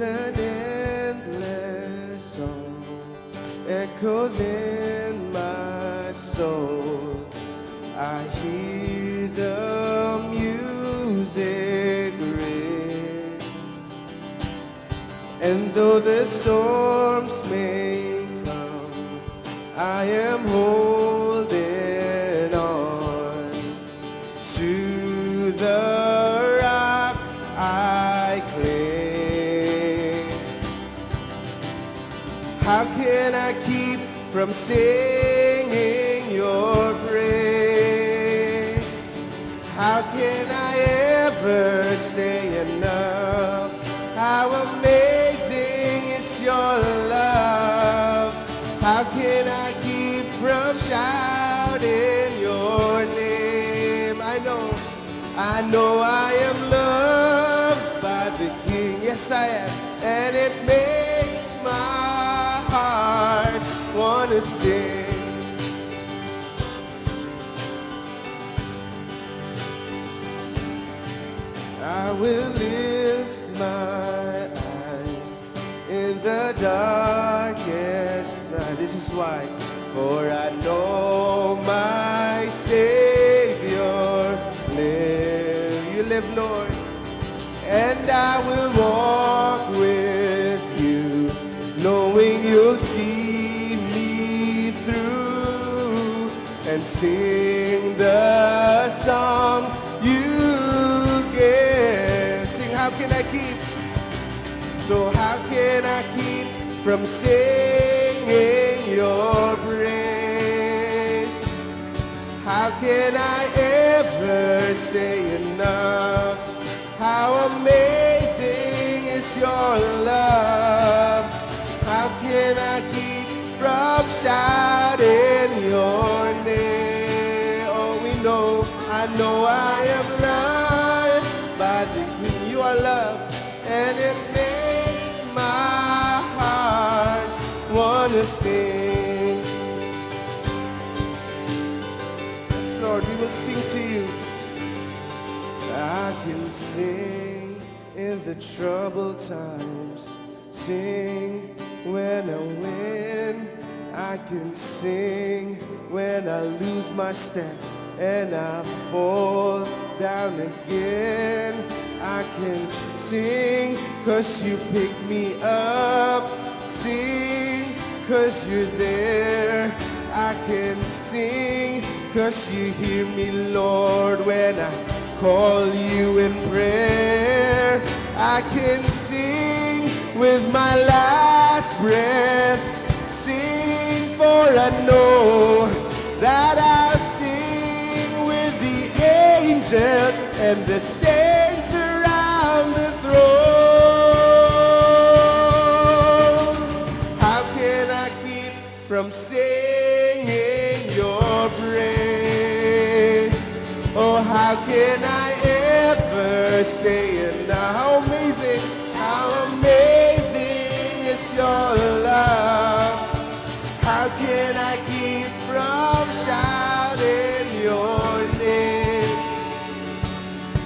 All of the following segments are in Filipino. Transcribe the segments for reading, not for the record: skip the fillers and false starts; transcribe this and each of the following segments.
is an endless song, echoes in my soul. I hear the music ring, and though the storms may come, I am holding on to the rock I cling. How can I keep from singing your praise? How can I ever say enough? How amazing is your love? How can I keep from shouting your name? I know I am loved by the King. Yes, I am. And it makes my heart want to sing. I will lift my eyes in the darkest night. This is why. For I know my Savior lives. You live, Lord. And I will walk with you, knowing you'll see me through and sing the song you give. Sing, how can I keep? So how can I keep from singing your praise? How can I ever say enough? How amazing is your love? How can I keep from shouting your name? Oh, I know I am loved by the King. You are loved, and it makes my heart want to sing. Yes, Lord, we will sing to you. I can sing in the troubled times, sing when I win. I can sing when I lose my step and I fall down again. I can sing 'cause you pick me up, sing 'cause you're there. I can sing 'cause you hear me, Lord, when I call you in prayer. I can sing with my last breath, sing for I know that I'll sing with the angels and the saints around the throne. How can I keep from singing your praise? Oh, how can I ever say it now? How amazing is your love? How can I keep from shouting your name?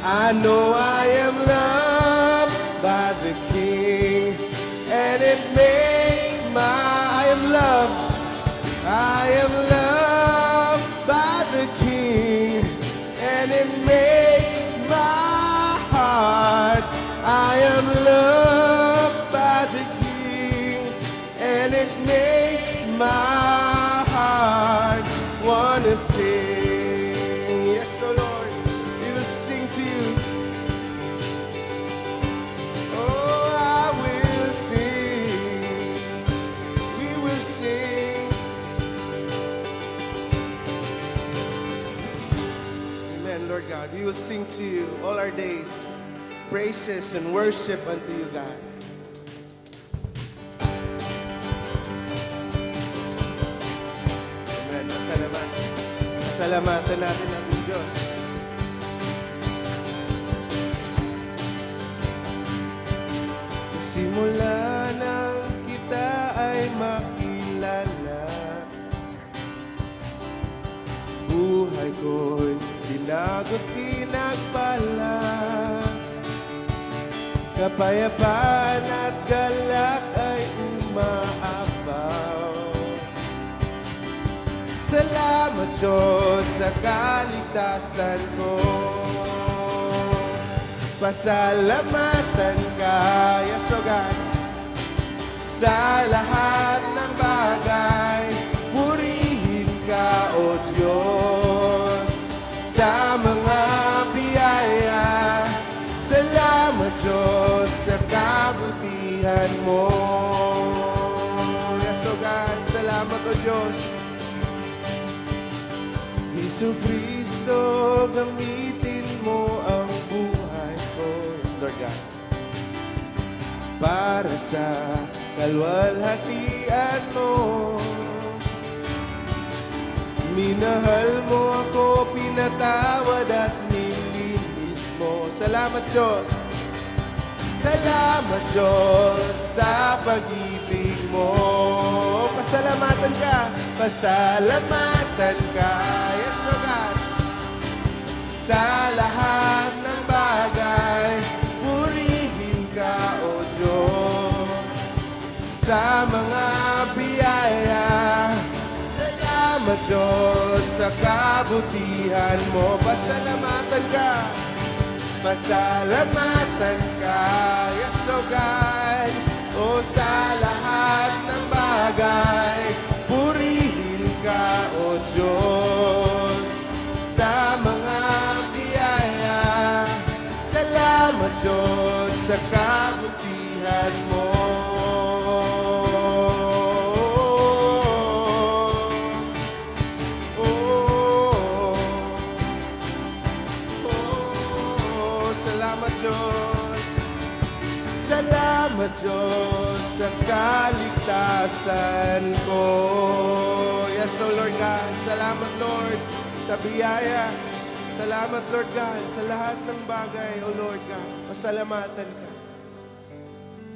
I know I am loved by the King, and it makes I am loved by the King, and it makes my heart. I am loved by the King, and it makes my heart wanna sing. Yes, oh Lord, we will sing to you. Oh, I will sing. We will sing. Amen, Lord God. We will sing to you all our days. Praises and worship unto you, God. Amen. Pasalamatan natin ang Diyos. Sa simula nang kita ay makilala, buhay ko'y binago't pinagpala. kapayapaan at galak ay umaapaw. Salamat Diyos sa kaligtasan ko. Pasalamatan ka, yes o God, sa lahat ng bagay. Purihin ka, O Diyos, sa mga biyaya. Salamat Diyos sa kabutihan mo. Yes o God, salamat O Diyos. Jesucristo, gamitin mo ang buhay ko. Yes, Lord God. Para sa kalwalhatian mo, minahal mo ako, pinatawad at nilinis mo. Salamat Diyos. Salamat Diyos sa pag-ibig mo. Pasalamatan ka, pasalamatan ka, yes o God, sa lahat ng bagay. Purihin ka, O Diyos, sa mga biyaya. Salamat Diyos sa kabutihan mo. Pasalamatan ka, pasalamatan ka, yes o God, o sa lahat ng bagay. Purihin ka, O Diyos, sa mga biyaya. Salamat Diyos sa kabutihan mo. Salamat Diyos. Salamat Diyos sa kaligtasan ko. Yes, O Lord God. Salamat Lord sa biyaya. Salamat Lord God sa lahat ng bagay, O Lord God. Pasalamatan ka.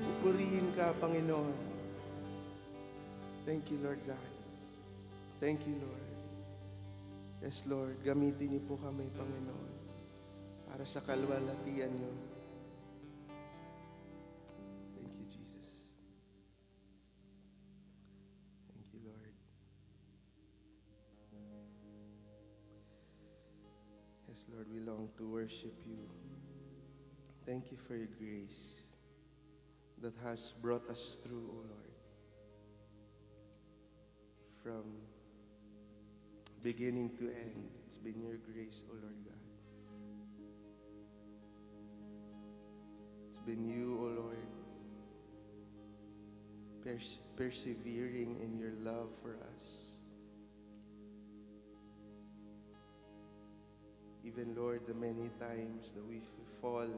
Pupurihin ka, Panginoon. Thank you, Lord God. Thank you, Lord. Yes, Lord. Gamitin niyo po kami, Panginoon, para sa kalwalhatian niyo. Thank you, Jesus. Thank you, Lord. Yes, Lord, we long to worship you. Thank you for your grace that has brought us through, O Lord. From beginning to end, it's been your grace, O Lord God. It's been you, O Lord, persevering in your love for us. Even, Lord, the many times that we fall,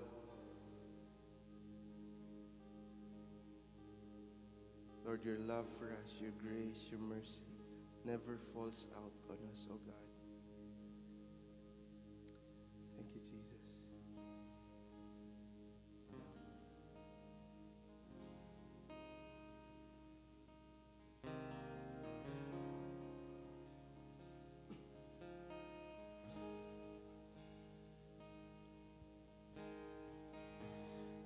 Lord, your love for us, your grace, your mercy never falls out on us, O God. Thank you, Jesus.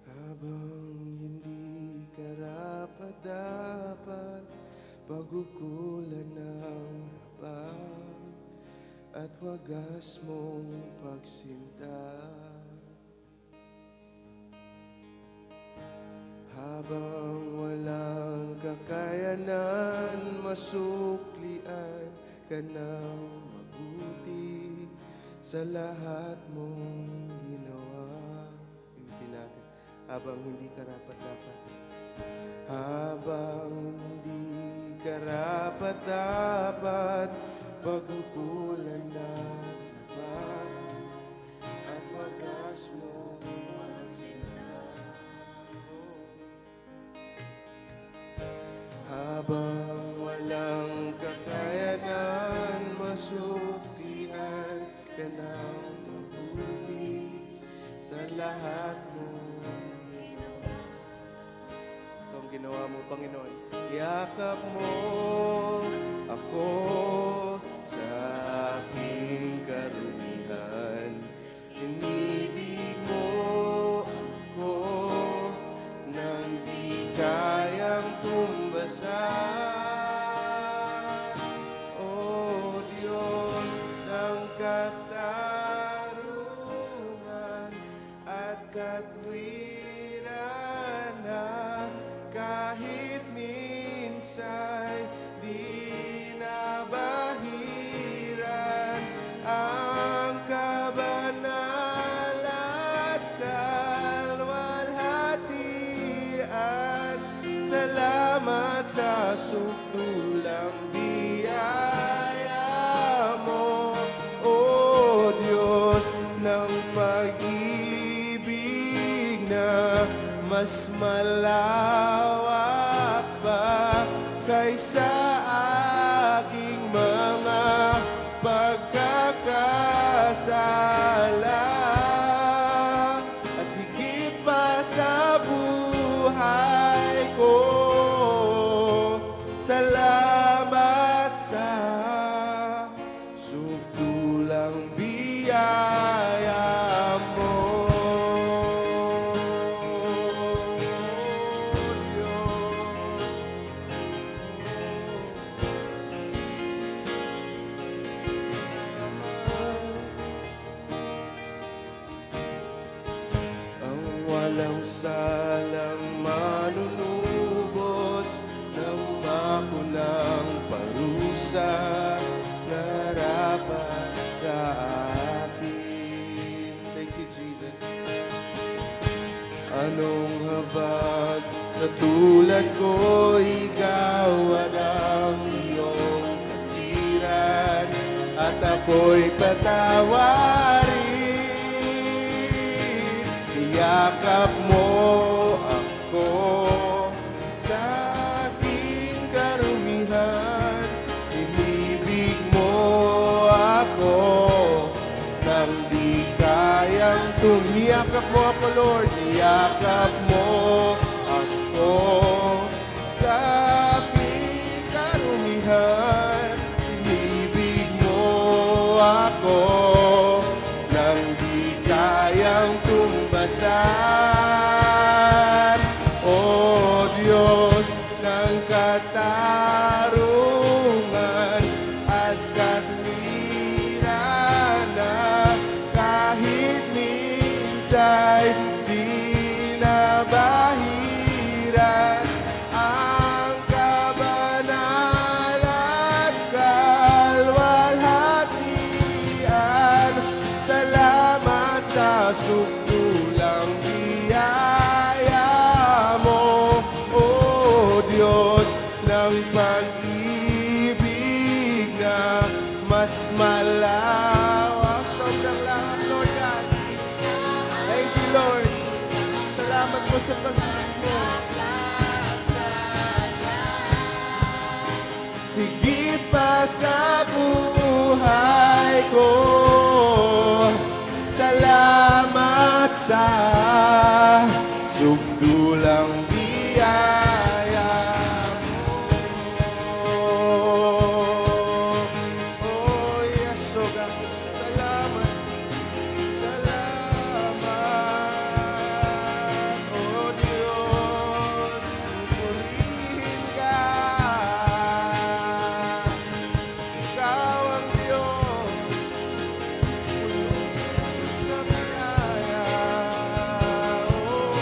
Habang hindi karapat-dapat, pagukulan ng rapat at wagas mong pagsinta. Habang walang kakayanan, masuklian ka ng mabuti sa lahat mong ginawa. Ulitin natin. Habang hindi karapat-dapat. Habang hindi karapat-dapat, pagukulan ng rapat at wagas mong pagsinta. Habang walang kakayanan, masuklian ka ng mabuti sa lahat mong ginawa. Ito ang ginawa mo, Panginoon. Yakap mo ako sa aking karunihan. Inibig mo ako kayang tumbasan. O Diyos ng katarungan at katwiran na kahit minsan di nabahiran ang kabanal at kalwalhatian. Salamat sa sukdulang biyaya mo, O Diyos ng pag-ibig na mas malawak pa kaysa aking mga pagkakasala at higit pa sa buhay ko. Salamat sa sukdulang biyaya mo, Diyos. Ang walang salang manunubos ng makunang parusa narapat sa akin. Thank you, Jesus. Anong habag sa tulad ko, ikaw ang iyong katwiran at ako'y patawarin. Iyakap mo ako sa aking karumihan, inibig mo ako nang di kayang tumiyakap mo ako, Lord. Iyakap mo ako sa aking karumihan, inibig mo ako nang di kayang tumbasan. O Diyos ng katarungan at katwiran na kahit minsan di nabahiran ang kabanal at kalwalhatian. Salamat sa sukdulang biyaya mo, O Diyos ng pag-ibig na mas malawak. Sobrang lahat, Lord God. Thank you, Lord. Salamat po sa pag-ibig mo. Higit pa sa buhay ko. Salamat sa sukdulang biyaya mo. Oh, yes, oh God. Salamat. Salamat, oh Diyos. Purihin ka. Ikaw ang Diyos. Sa biyaya, oh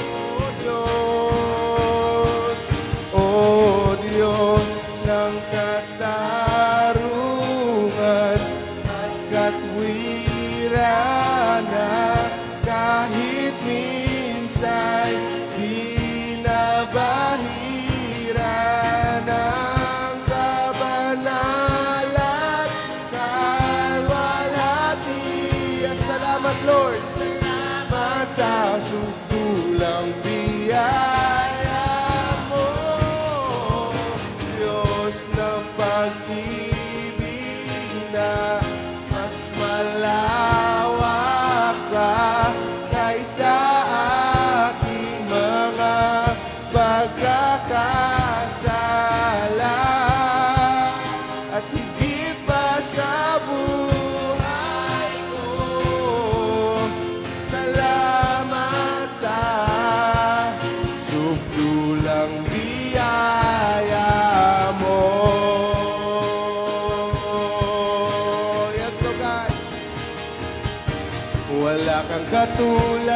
katulad,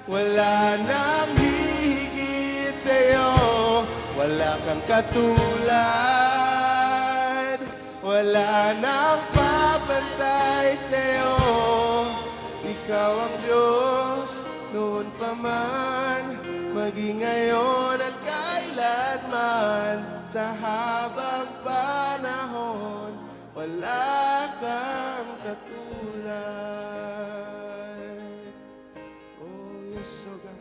wala nang hihigit sa'yo. Wala kang katulad, wala nang papantay sa'yo. Ikaw ang Diyos noon pa man, maging ngayon at kailanman. Sa habang panahon, wala kang katulad. Oh yes, oh God.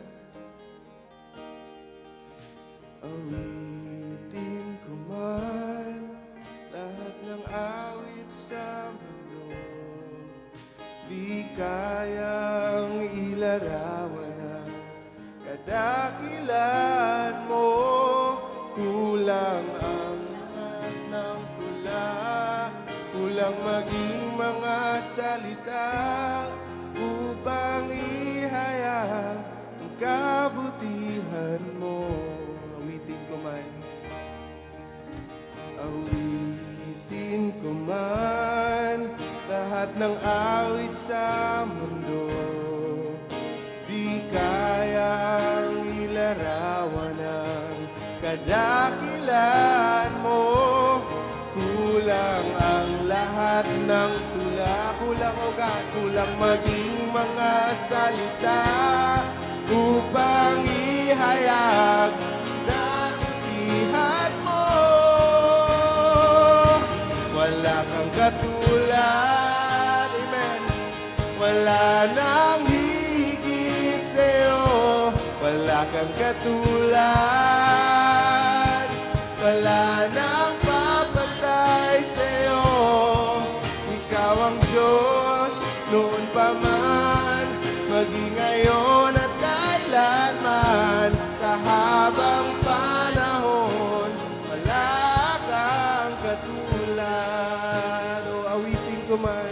Awitin ko man lahat ng awit sa mundo, di kayang ilarawan ang kadakilan mo. Kulang ang lahat ng tula, kulang maging mga salita upang ihayag ang kabutihan mo. Awitin ko man, awitin ko man lahat ng awit sa mundo, di kayang ilarawan ang kadakilan mo. Kulang ang lahat ng tula, kulang o God, kulang maging mga salita upang ihayag kabutihan mo. Wala kang katulad, amen. Wala nang higit sa'yo. Wala kang katulad, wala nang papantay sa'yo. Ikaw ang Diyos noon pa man, maging ngayon at kailanman. Sa habang panahon, wala kang katulad. O awitin ko man,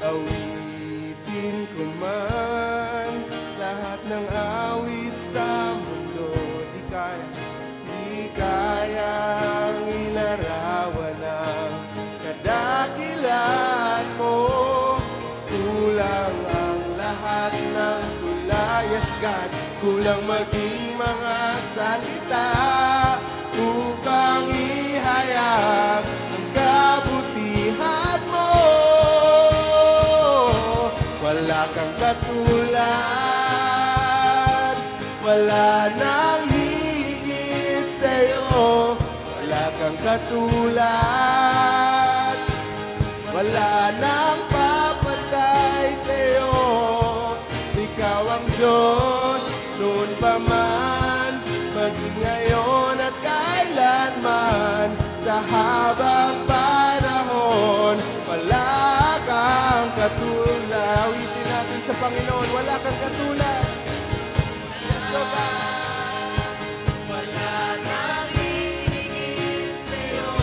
awitin ko man lahat ng awit sa mundo, di kayang ilarawan ang kadakilan mo. Kulang ang lahat ng tula, yes God, kulang maging mga salita upang ihayag ang kabutihan mo. Wala kang katulad, wala nang higit sa'yo. Wala kang katulad, wala nang papantay sa'yo. Ikaw ang Diyos noon pa man, maging ngayon at kailanman. Sa habang panahon, wala kang katulad. Awitin natin sa Panginoon, wala kang katulad. Yes, oh God. Wala nang hihigit sa'yo.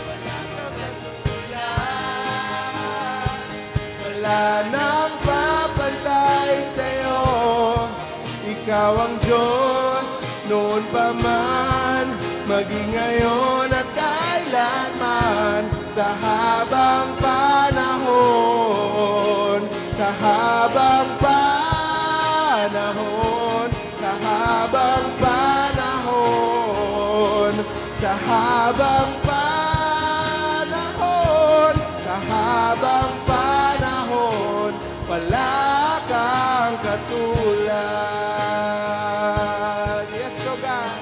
Wala kang katulad, wala nang papantay sa'yo. Ikaw ang Diyos noon pa man, maging ngayon at kailanman. Sa habang panahon, sa habang panahon, sa habang panahon, sa habang panahon, sa habang panahon, wala kang katulad. Yes, oh God.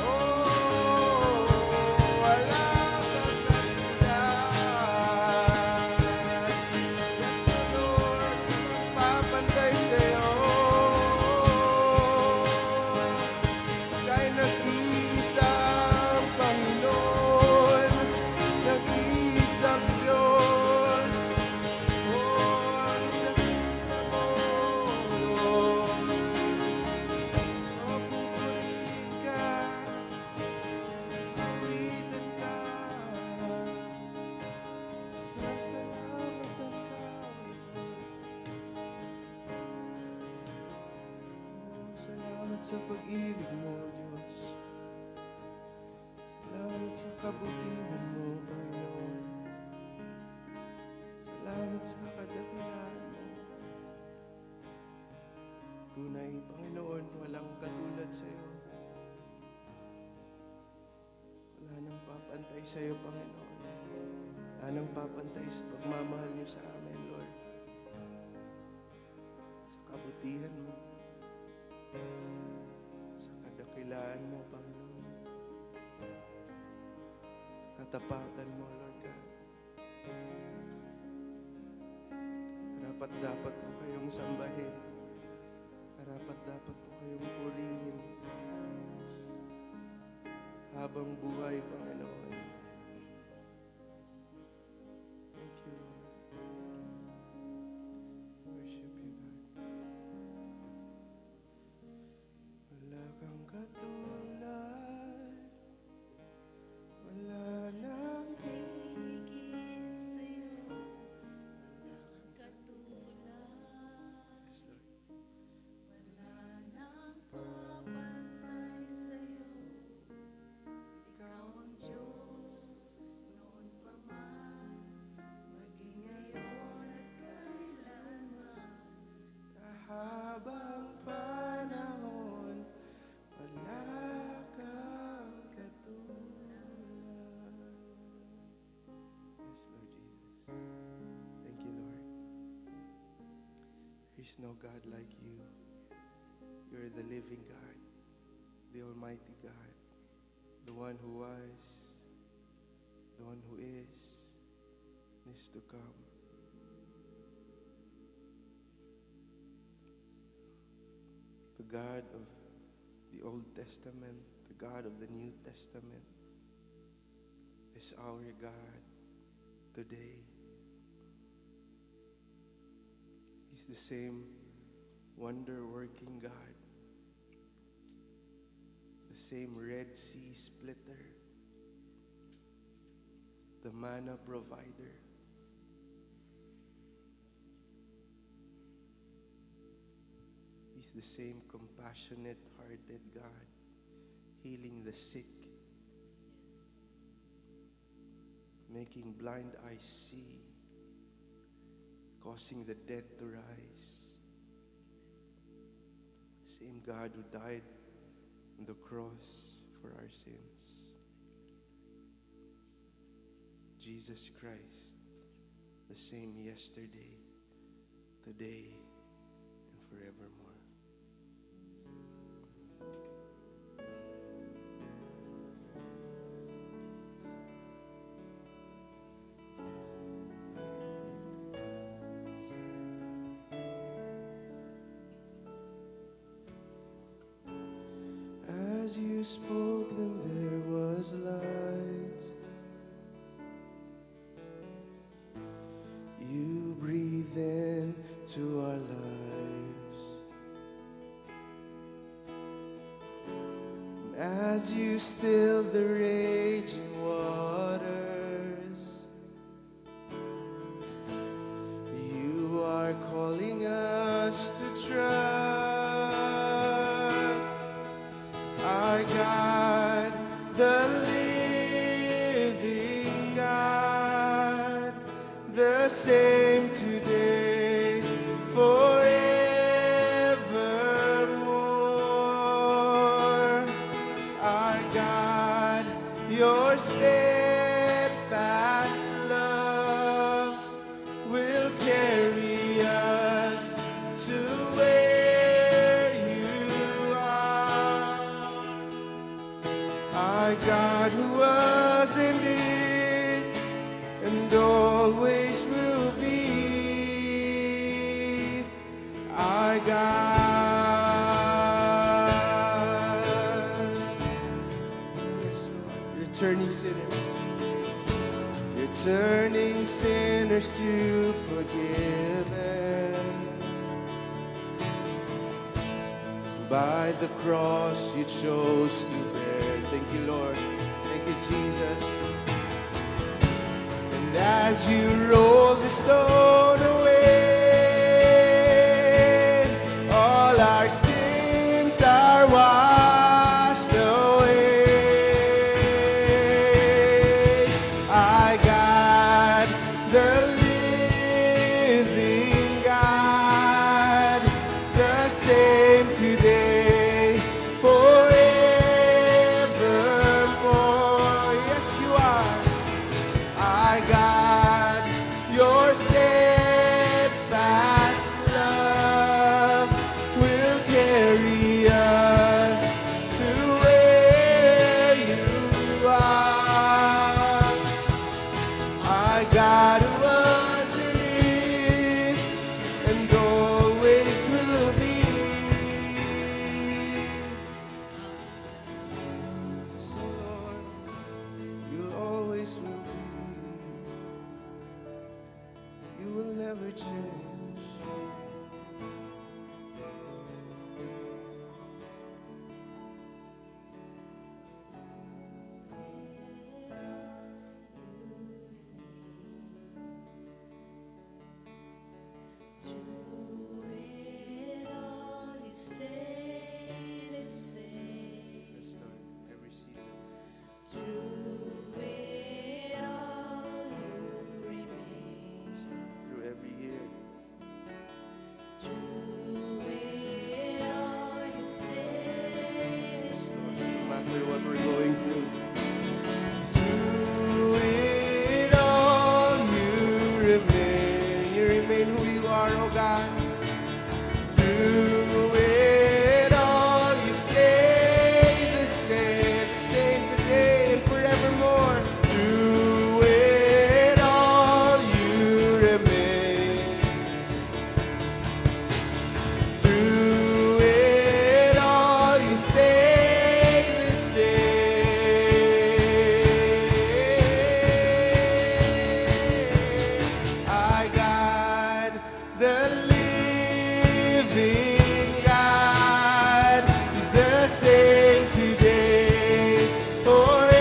Oh, wala kang katulad. Yes, oh Lord, papantay sa'yo. Kay nag-iisang Panginoon, nag-iisang Diyos. Oh, ang nakita mo. Oh, pupurihin ka, awitan ka, sasalamatan ka. Oh, salamat sa pag-ibig mo, Diyos. Salamat sa kabutihan mo, Panginoon. Salamat sa kadakilaan sa iyo, Panginoon. Anong papantay sa pagmamahal niyo sa amin, Lord. Sa kabutihan mo. Sa kadakilaan mo, Panginoon. Sa katapatan mo, Lord God. Karapat-dapat po kayong sambahin. Karapat-dapat po kayong purihin. Habang buhay, Panginoon. Thank you, Lord. Worship you, God. Wala kang katulad. Wala nang higit sa'yo, wala kang katulad. Yes, Lord. Wala nang papantay sa'yo. Ikaw ang Diyos, noon pa man, maging ngayon at kailanman. Sa habang panahon, wala kang katulad. Yes, Lord Jesus. Thank you, Lord. There is no God like you. You're the living God, the Almighty God, the one who was, the one who is to come. The God of the Old Testament, the God of the New Testament is our God today. He's the same wonder-working God, the same Red Sea splitter, the manna provider. He's the same compassionate-hearted God, healing the sick, making blind eyes see, causing the dead to rise. Same God who died on the cross for our sins. Jesus Christ, the same yesterday, today, and forevermore. As you spoke, then there was light. You breathe into our lives. And as you still the raging waters, you are calling us to trust. Our God, the living God, the same today, forevermore. Our God, your steadfast love will carry us to where you are. Our God who was and is and always will be our God. Yes, Lord. You're turning sinners. You're turning sinners to forgiven. By the cross you chose to bear. Thank you, Lord. Thank you, Jesus. And as you roll the stone away, all our sins are washed away. I got the living God, the same today, forevermore. Yes, you are. change. Through it all, you stay the same. Yes, Lord, every season. Through it all, you remain. Yes, Lord, through every year. Through it all, you stay the same. No matter what we're going through. Through it all, you remain. You remain who you are, oh God. Through it all, you stay the same today and forevermore. Through it all, you remain. Through it all, you stay the same. I got the living God. He's the same today, forevermore.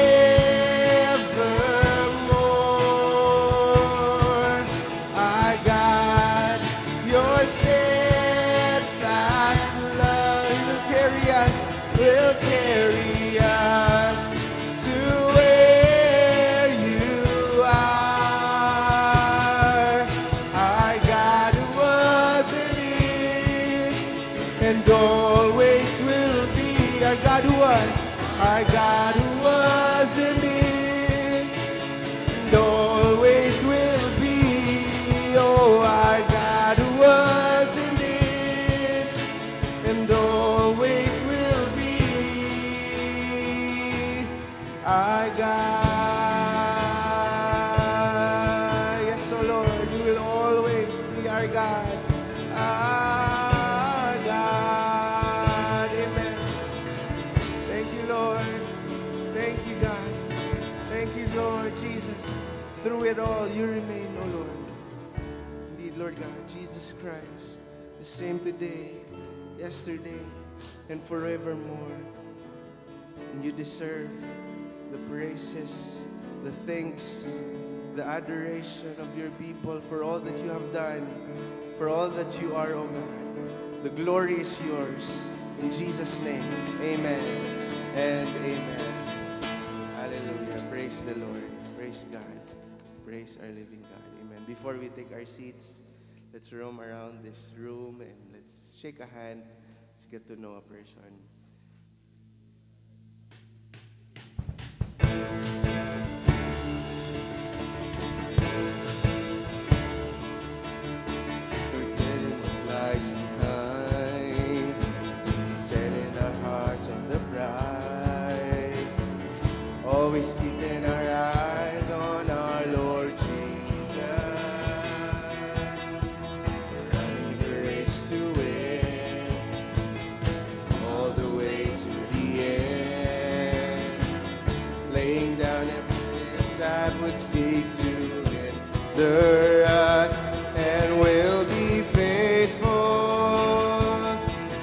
I got your steadfast love. Will carry us to where you are. Our God who was and is and always will be. Our God who was, our God who was and is and always will be. Oh, our God who was and is and always will be. Our God. Yes, oh Lord, you will always be our God. Our God. Amen. Thank you, Lord. Thank you, God. Thank you, Lord Jesus. Through it all, you remain, oh Lord. Indeed, Lord God, Jesus Christ, the same today, yesterday, and forevermore. And you deserve the praises, the thanks, the adoration of your people for all that you have done, for all that you are, oh God. The glory is yours. In Jesus' name, amen and amen. Hallelujah. Praise the Lord. Praise God. Praise our living God. Amen. Before we take our seats, let's roam around this room and let's shake a hand. Let's get to know a person. Forgetting what lies behind, setting our hearts on the prize, always keeping our eyes on our Lord Jesus, running the race to win, all the way to the end, laying down everything that would seek to hinder us, and will be faithful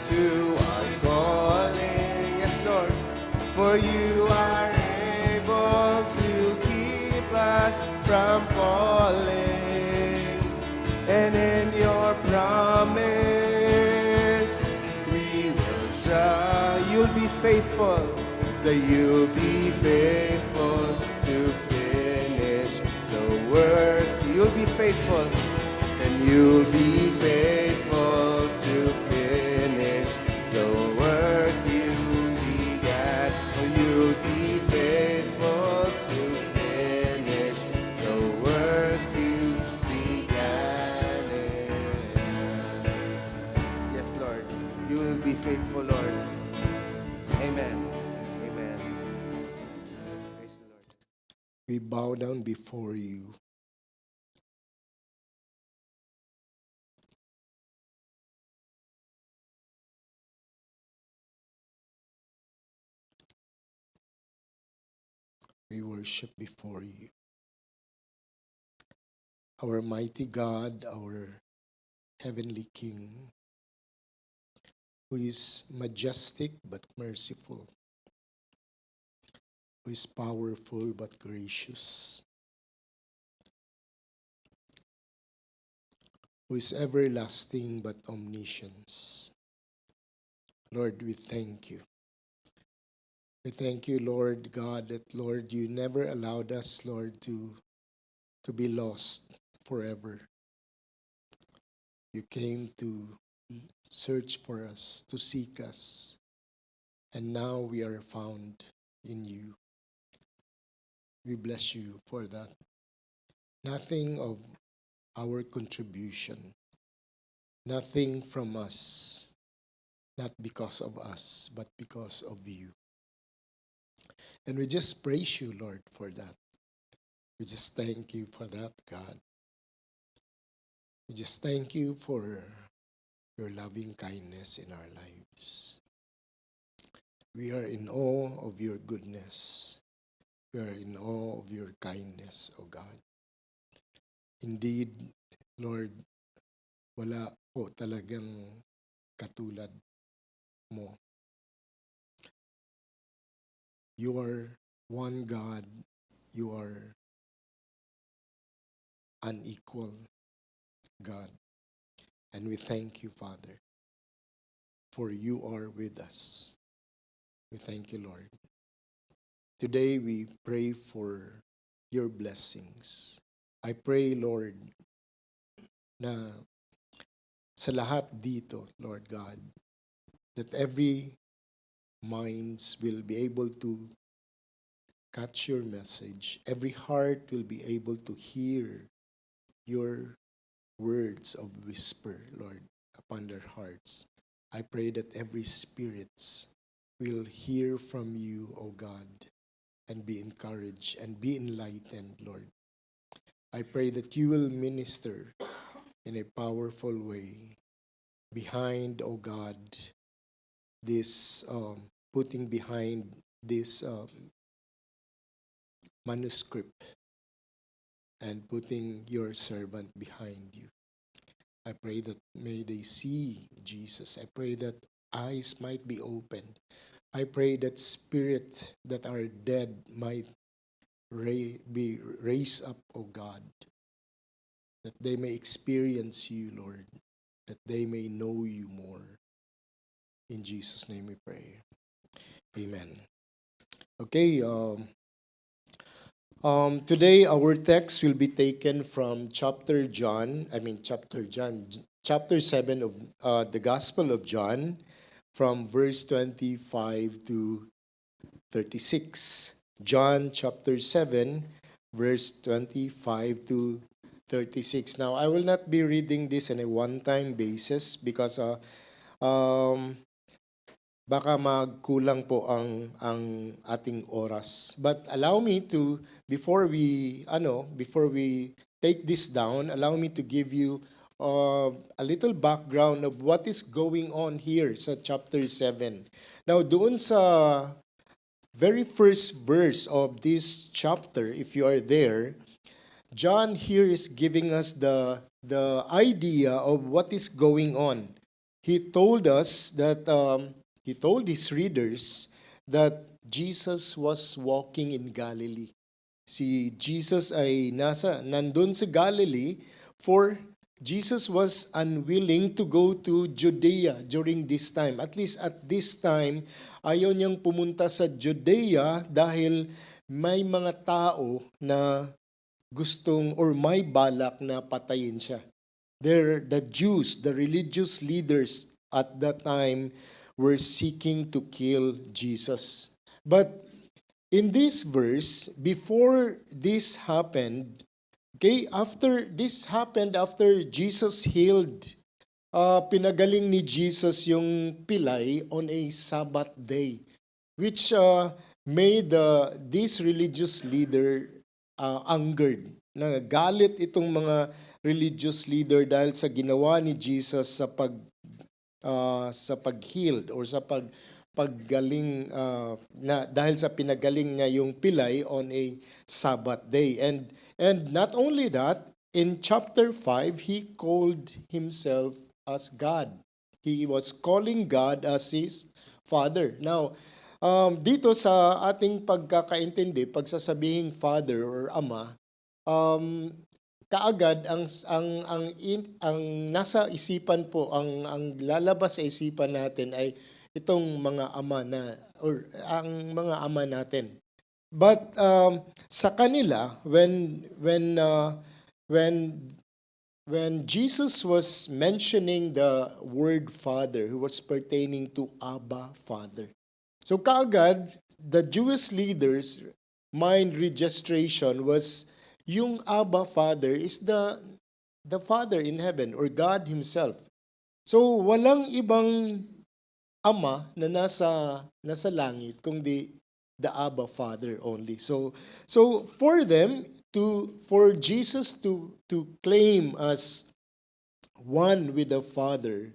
to our calling. Yes, Lord, for you are able to keep us from falling, and in your promise we will try. You'll be faithful, that you'll be faithful to finish the work. You'll be faithful, and you'll be faithful to finish the work you began. Oh, you'll be faithful to finish the work you began. Yes, Lord, you will be faithful, Lord. Amen. Amen. Praise the Lord. We bow down before you. We worship before you. our mighty God, our heavenly King, who is majestic but merciful, who is powerful but gracious, who is everlasting but omniscience. Lord, we thank you. We thank you, Lord God, that, Lord, you never allowed us, Lord, to be lost forever. You came to search for us, to seek us, and now we are found in you. We bless you for that. Nothing of our contribution, nothing from us, not because of us, but because of you. And we just praise you, Lord, for that. We just thank you for that, God. We just thank you for your loving kindness in our lives. We are in awe of your goodness. We are in awe of your kindness, O God. Indeed, Lord, wala po talagang katulad mo. You are one God. You are unequal God. And we thank you, Father, for you are with us. We thank you, Lord. Today we pray for your blessings. I pray, Lord, na sa lahat dito, Lord God, that every minds will be able to catch your message. Every heart will be able to hear your words of whisper, Lord, upon their hearts. I pray that every spirit will hear from you, O God, and be encouraged and be enlightened, Lord. I pray that you will minister in a powerful way behind, O God, this putting behind this manuscript and putting your servant behind you. I pray that may they see Jesus. I pray that eyes might be opened. I pray that spirit that are dead might be raised up, O God, that they may experience you, Lord, that they may know you more. In Jesus' name we pray. Amen. Okay, today our text will be taken from chapter 7 of the Gospel of John, from verse 25 to 36. John chapter 7, verse 25 to 36. Now, I will not be reading this on a one-time basis because baka magkulang po ang ating oras. But allow me to, before we take this down, allow me to give you a little background of what is going on here sa chapter 7. Now, doon sa very first verse of this chapter, if you are there, John here is giving us the idea of what is going on. He told us that he told his readers that Jesus was walking in Galilee. Si Jesus ay nandun sa Galilee, for Jesus was unwilling to go to Judea during this time. At least at this time, ayaw niyang pumunta sa Judea dahil may mga tao na gustong or may balak na patayin siya. The Jews, the religious leaders at that time were seeking to kill Jesus. But in this verse, before this happened, after this happened, after Jesus healed, pinagaling ni Jesus yung pilay on a Sabbath day, which made this religious leader angered. Nagalit itong mga religious leader dahil sa ginawa ni Jesus sa pag-healed or sa paggaling na dahil sa pinagaling niya yung pilay on a Sabbath day. And not only that, in chapter 5, he called himself as God. He was calling God as his Father. Now, dito sa ating pagkakaintindi, pagsasabihing Father or Ama, um, kaagad ang nasa isipan po, ang lalabas sa isipan natin ay itong mga ama na or ang mga ama natin. But sa kanila, when Jesus was mentioning the word Father, he was pertaining to Abba, Father. So kaagad, the Jewish leaders' mind registration was yung Abba, Father is the Father in heaven or God Himself. So walang ibang ama na nasa langit kundi the Abba Father only. So for them for Jesus to claim as one with the Father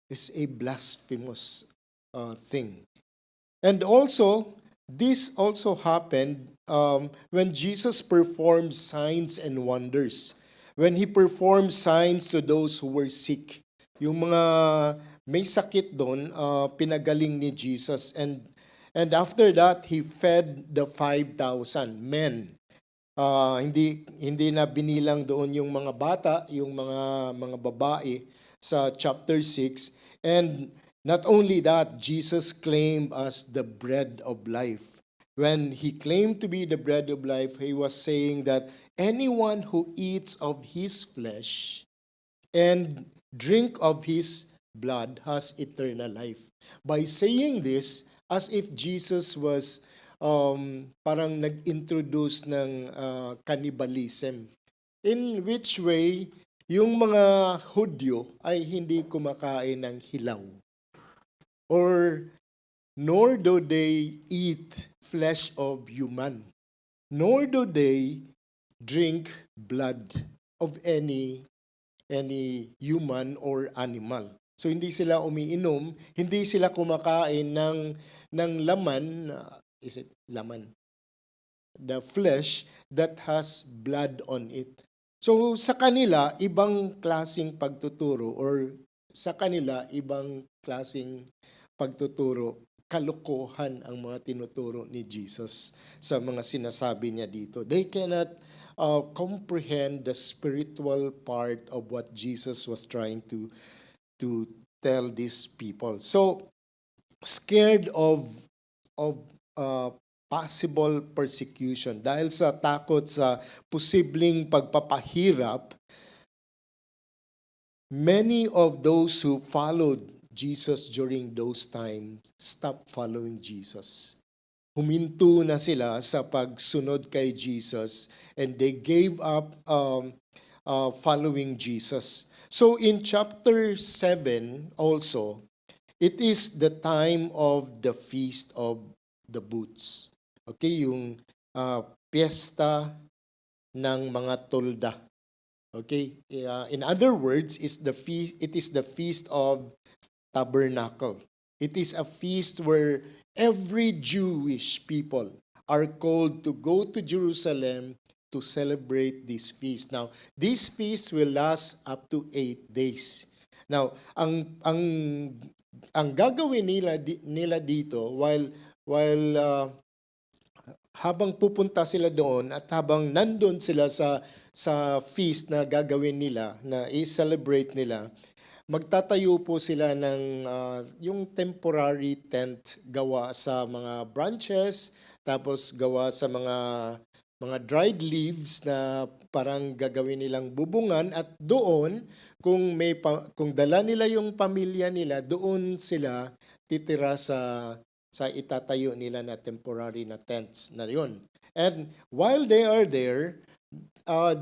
is a blasphemous thing. And also this also happened when Jesus performed signs and wonders. When He performed signs to those who were sick. Yung mga may sakit doon, pinagaling ni Jesus. And after that, He fed the 5,000 men. Hindi na binilang doon yung mga bata, yung mga babae sa chapter 6. And not only that, Jesus claimed as the bread of life. When He claimed to be the bread of life, He was saying that anyone who eats of His flesh and drink of His blood has eternal life. By saying this, as if Jesus was parang nag-introduce ng cannibalism. In which way, yung mga Hudyo ay hindi kumakain ng hilaw. Or nor do they eat flesh of human, nor do they drink blood of any human or animal. So hindi sila umiinom, hindi sila kumakain ng laman, is it laman? The flesh that has blood on it. So sa kanila, ibang klasing pagtuturo or sa kanila, ibang klasing pagtuturo, kalokohan ang mga tinuturo ni Jesus sa mga sinasabi niya dito. They cannot comprehend the spiritual part of what Jesus was trying to tell these people. So, scared of possible persecution dahil sa takot sa posibleng pagpapahirap, many of those who followed Jesus during those times stopped following Jesus. Huminto na sila sa pagsunod kay Jesus and they gave up following Jesus. So in chapter 7 also, it is the time of the Feast of the Booths. Okay, yung piyesta ng mga tolda. Okay, in other words, it is the Feast of Tabernacle. It is a feast where every Jewish people are called to go to Jerusalem to celebrate this feast. Now, this feast will last up to 8 days. Now, ang gagawin nila dito while habang pupunta sila doon at habang nandun sila sa feast na gagawin nila, na i-celebrate nila, magtatayo po sila ng yung temporary tent gawa sa mga branches, tapos gawa sa mga dried leaves na parang gagawin nilang bubungan, at doon kung dala nila yung pamilya nila, doon sila titira sa itatayo nila na temporary na tents na yun. And while they are there,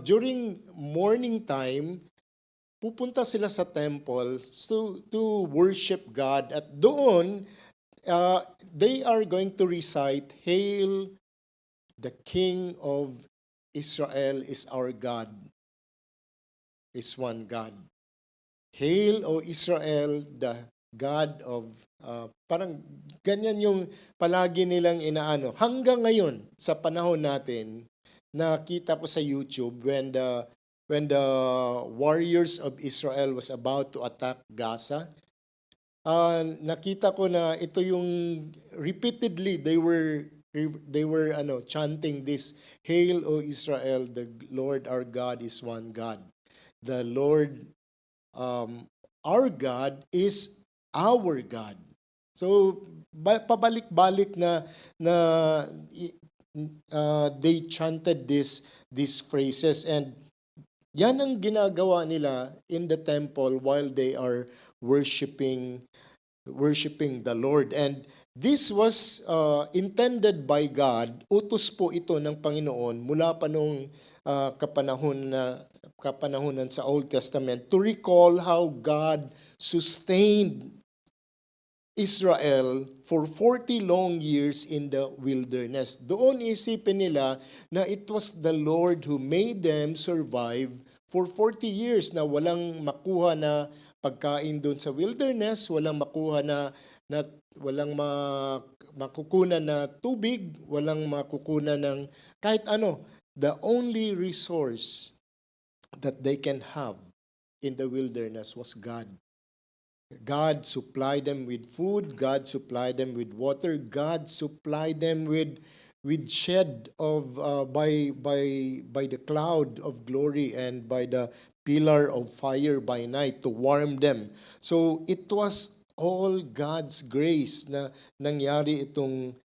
during morning time, pupunta sila sa temple to worship God, at doon they are going to recite, "Hail, the King of Israel is our God, is one God. Hail, O Israel, the God of..." Parang ganyan yung palagi nilang inaano. Hanggang ngayon, sa panahon natin, nakita ko sa YouTube when warriors of Israel was about to attack Gaza, nakita ko na ito yung repeatedly they were chanting this, "Hail, O Israel, the Lord our God is one God. The Lord our God is our God." So pabalik-balik na they chanted these phrases, and yan ang ginagawa nila in the temple while they are worshiping the Lord. And this was intended by God. Utos po ito ng Panginoon mula pa nung kapanahunan sa Old Testament to recall how God sustained Israel for 40 long years in the wilderness. Doon isipin nila na it was the Lord who made them survive for 40 years na walang makuha na pagkain doon sa wilderness, walang makuha walang makukunan na tubig, walang makukunan ng kahit ano. The only resource that they can have in the wilderness was God. God supplied them with food, God supplied them with water, God supplied them with shed of by the cloud of glory and by the pillar of fire by night to warm them. So it was all God's grace na nangyari itong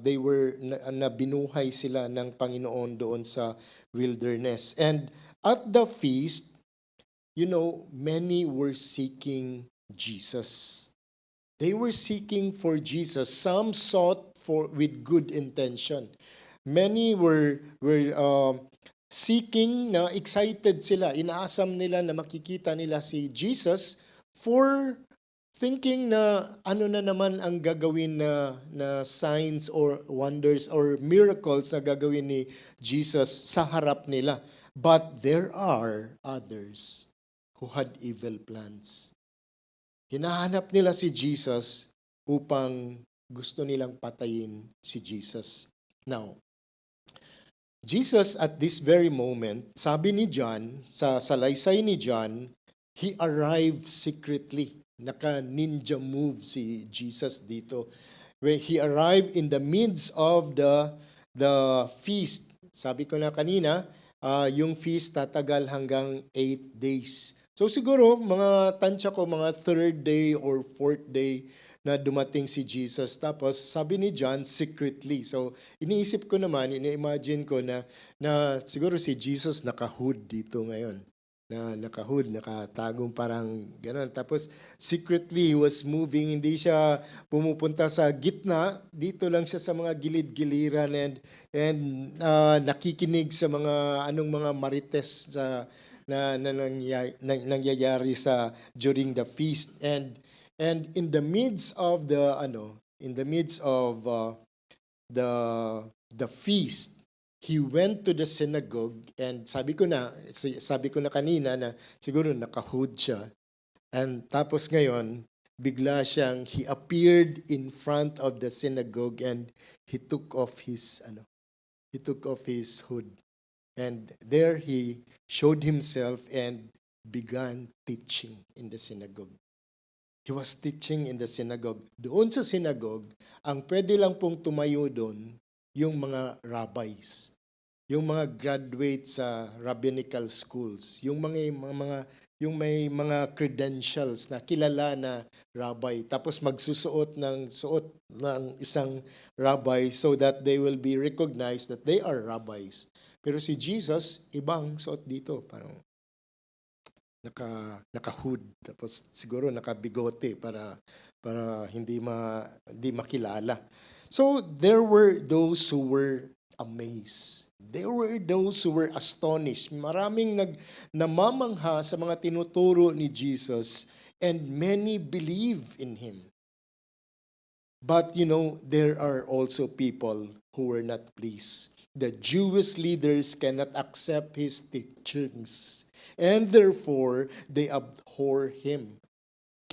they were na binuhay sila ng Panginoon doon sa wilderness. And at the feast, many were seeking Jesus. They were seeking for Jesus. Some sought with good intention. Many were seeking, na excited sila. Inaasam nila na makikita nila si Jesus for thinking na ano na naman ang gagawin na signs or wonders or miracles na gagawin ni Jesus sa harap nila. But there are others who had evil plans. Hinahanap nila si Jesus upang gusto nilang patayin si Jesus. Now, Jesus at this very moment, sabi ni John, sa salaysay ni John, he arrived secretly. Naka-ninja move si Jesus dito. Where he arrived in the midst of the feast. Sabi ko na kanina, yung feast tatagal hanggang 8 days. So siguro, mga tansya ko, mga 3rd day or 4th day na dumating si Jesus. Tapos sabi ni John, secretly. So iniisip ko naman, ini-imagine ko na siguro si Jesus naka-hood dito ngayon. Na naka-hood, nakatagong parang gano'n. Tapos secretly he was moving, hindi siya pumupunta sa gitna, dito lang siya sa mga gilid-giliran and nakikinig sa mga mga marites na nangyayari during the feast, and in the midst of the feast, he went to the synagogue, and sabi ko na kanina na siguro naka-hood siya, and tapos ngayon bigla he appeared in front of the synagogue and he took off his hood. And there he showed himself and began teaching in the synagogue. He was teaching in the synagogue. Doon sa synagogue, ang pwede lang pong tumayo doon yung mga rabbis, yung mga graduates sa rabbinical schools, yung may mga credentials na kilala na rabbi. Tapos magsusuot ng isang rabbi so that they will be recognized that they are rabbis. Pero si Jesus, ibang suot dito, parang naka-hood, tapos siguro naka-bigote para hindi makilala. So there were those who were amazed. There were those who were astonished. Maraming namamangha sa mga tinuturo ni Jesus, and many believe in him. But there are also people who were not pleased. The Jewish leaders cannot accept his teachings, and therefore they abhor him.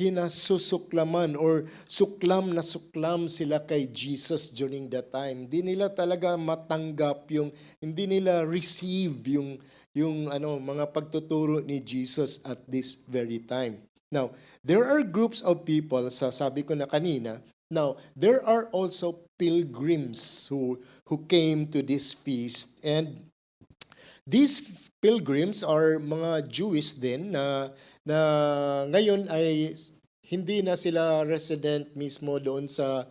kinasusuklaman or suklam na suklam sila kay Jesus during that time. Hindi nila talaga matanggap hindi nila receive yung mga pagtuturo ni Jesus at this very time. Now, there are groups of people, sabi ko na kanina, now, there are also pilgrims who came to this feast, and these pilgrims are mga Jewish din na ngayon ay hindi na sila resident mismo doon sa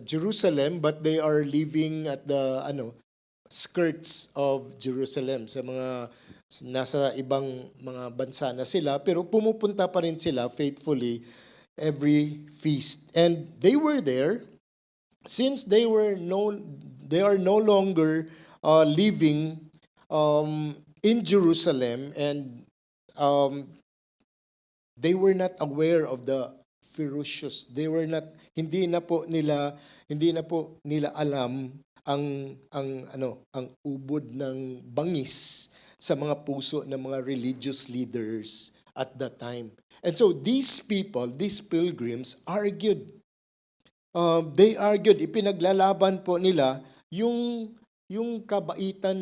Jerusalem, but they are living at the skirts of Jerusalem, sa mga nasa ibang mga bansa na sila, pero pumupunta pa rin sila faithfully every feast. And they were there since they are no longer living in Jerusalem, and they were not aware of the ferocious. Hindi na po nila alam ang ubod ng bangis sa mga puso ng mga religious leaders at that time. And so these people, these pilgrims argued. They argued, ipinaglalaban po nila yung kabaitan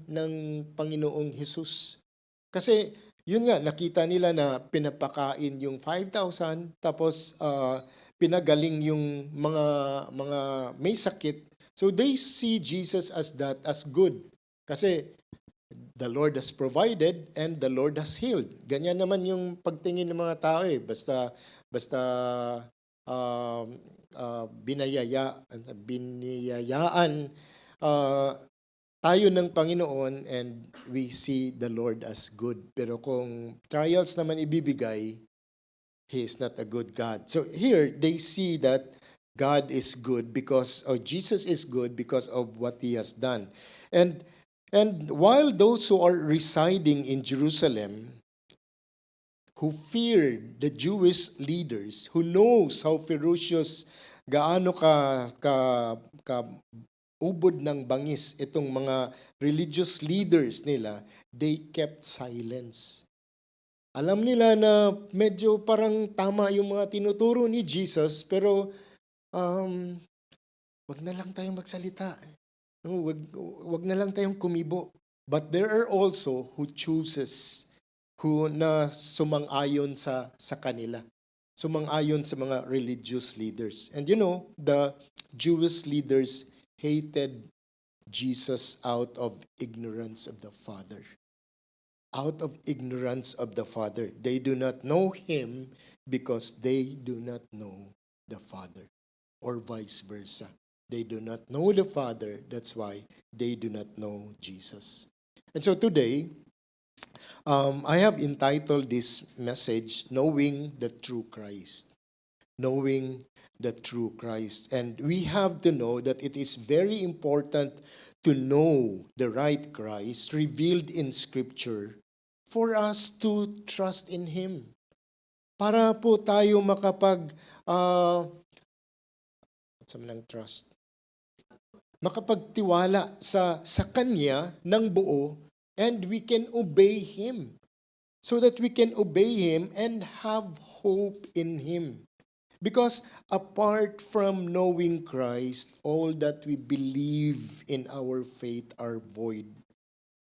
ng Panginoong Hesus. Kasi yun nga, nakita nila na pinapakain yung 5,000, tapos pinagaling yung mga may sakit. So they see Jesus as good. Kasi the Lord has provided and the Lord has healed. Ganyan naman yung pagtingin ng mga tao eh. Basta biniyayaan tayo ng Panginoon, and we see the Lord as good. Pero kung trials naman ibibigay, He is not a good God. So here, they see that God is good Jesus is good because of what He has done. And while those who are residing in Jerusalem, who feared the Jewish leaders, who knows how ferocious, gaano ka ubod ng bangis itong mga religious leaders nila, they kept silence. Alam nila na medyo parang tama yung mga tinuturo ni Jesus, pero wag na lang tayong magsalita. Wag na lang tayong kumibo. But there are also who na sumang-ayon sa kanila. Sumang-ayon sa mga religious leaders. And the Jewish leaders hated Jesus out of ignorance of the Father. Out of ignorance of the Father. They do not know Him because they do not know the Father. Or vice versa. They do not know the Father, that's why they do not know Jesus. And so today, I have entitled this message, Knowing the True Christ. Knowing the true Christ. And we have to know that it is very important to know the right Christ revealed in Scripture for us to trust in Him. Para po tayo makapagtiwala sa Kanya ng buo, and we can obey Him. So that we can obey Him and have hope in Him. Because apart from knowing Christ, all that we believe in our faith are void.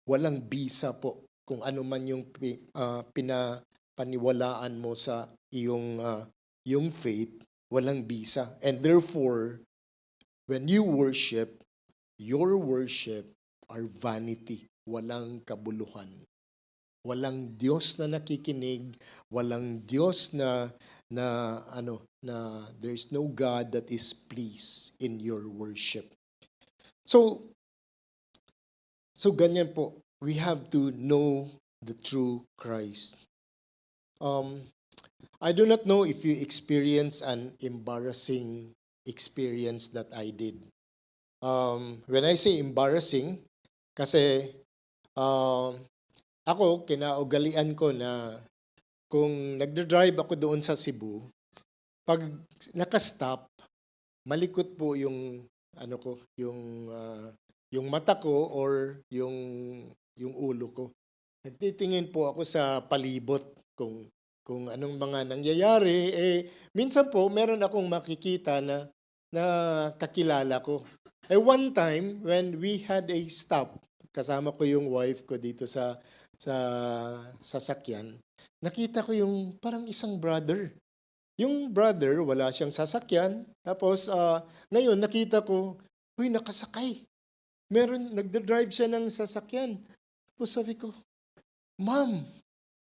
Walang bisa po kung ano man yung pinapaniwalaan mo sa yung faith, walang bisa. And therefore, when you worship, your worship are vanity. Walang kabuluhan. Walang Diyos na nakikinig, walang Diyos na there's no God that is pleased in your worship. So ganyan po, we have to know the true Christ. I do not know if you experience an embarrassing experience that I did. When I say embarrassing, kasi ako, kinaugalian ko na kung nagdadrive ako doon sa Cebu, pag nakastop, malikot po yung yung mata ko or yung ulo ko. Nagtitingin po ako sa palibot kung kung anong mga nangyayari. Minsan po, meron akong makikita na kakilala ko. One time, when we had a stop, kasama ko yung wife ko dito sa sasakyan, nakita ko yung parang isang brother. Yung brother, wala siyang sasakyan. Tapos, ngayon, nakita ko, uy, nakasakay. Nagda-drive siya ng sasakyan. Tapos sabi ko, Ma'am,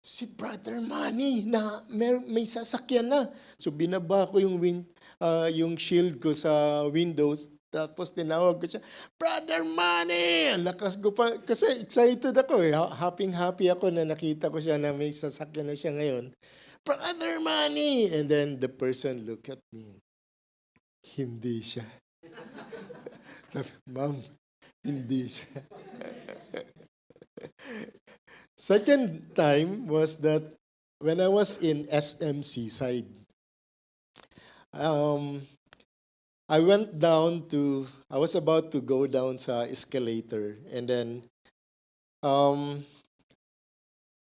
si Brother Manny na may sasakyan na. So binaba ko yung shield ko sa windows. Tapos tinawag ko siya, Brother Manny! Ang lakas ko pa. Kasi excited ako eh. Happy ako na nakita ko siya na may sasakyan na siya ngayon. Brother Manny! And then the person looked at me. Hindi siya. Ma'am, hindi siya. Second time was that when I was in SMC side, I was about to go down sa escalator, and then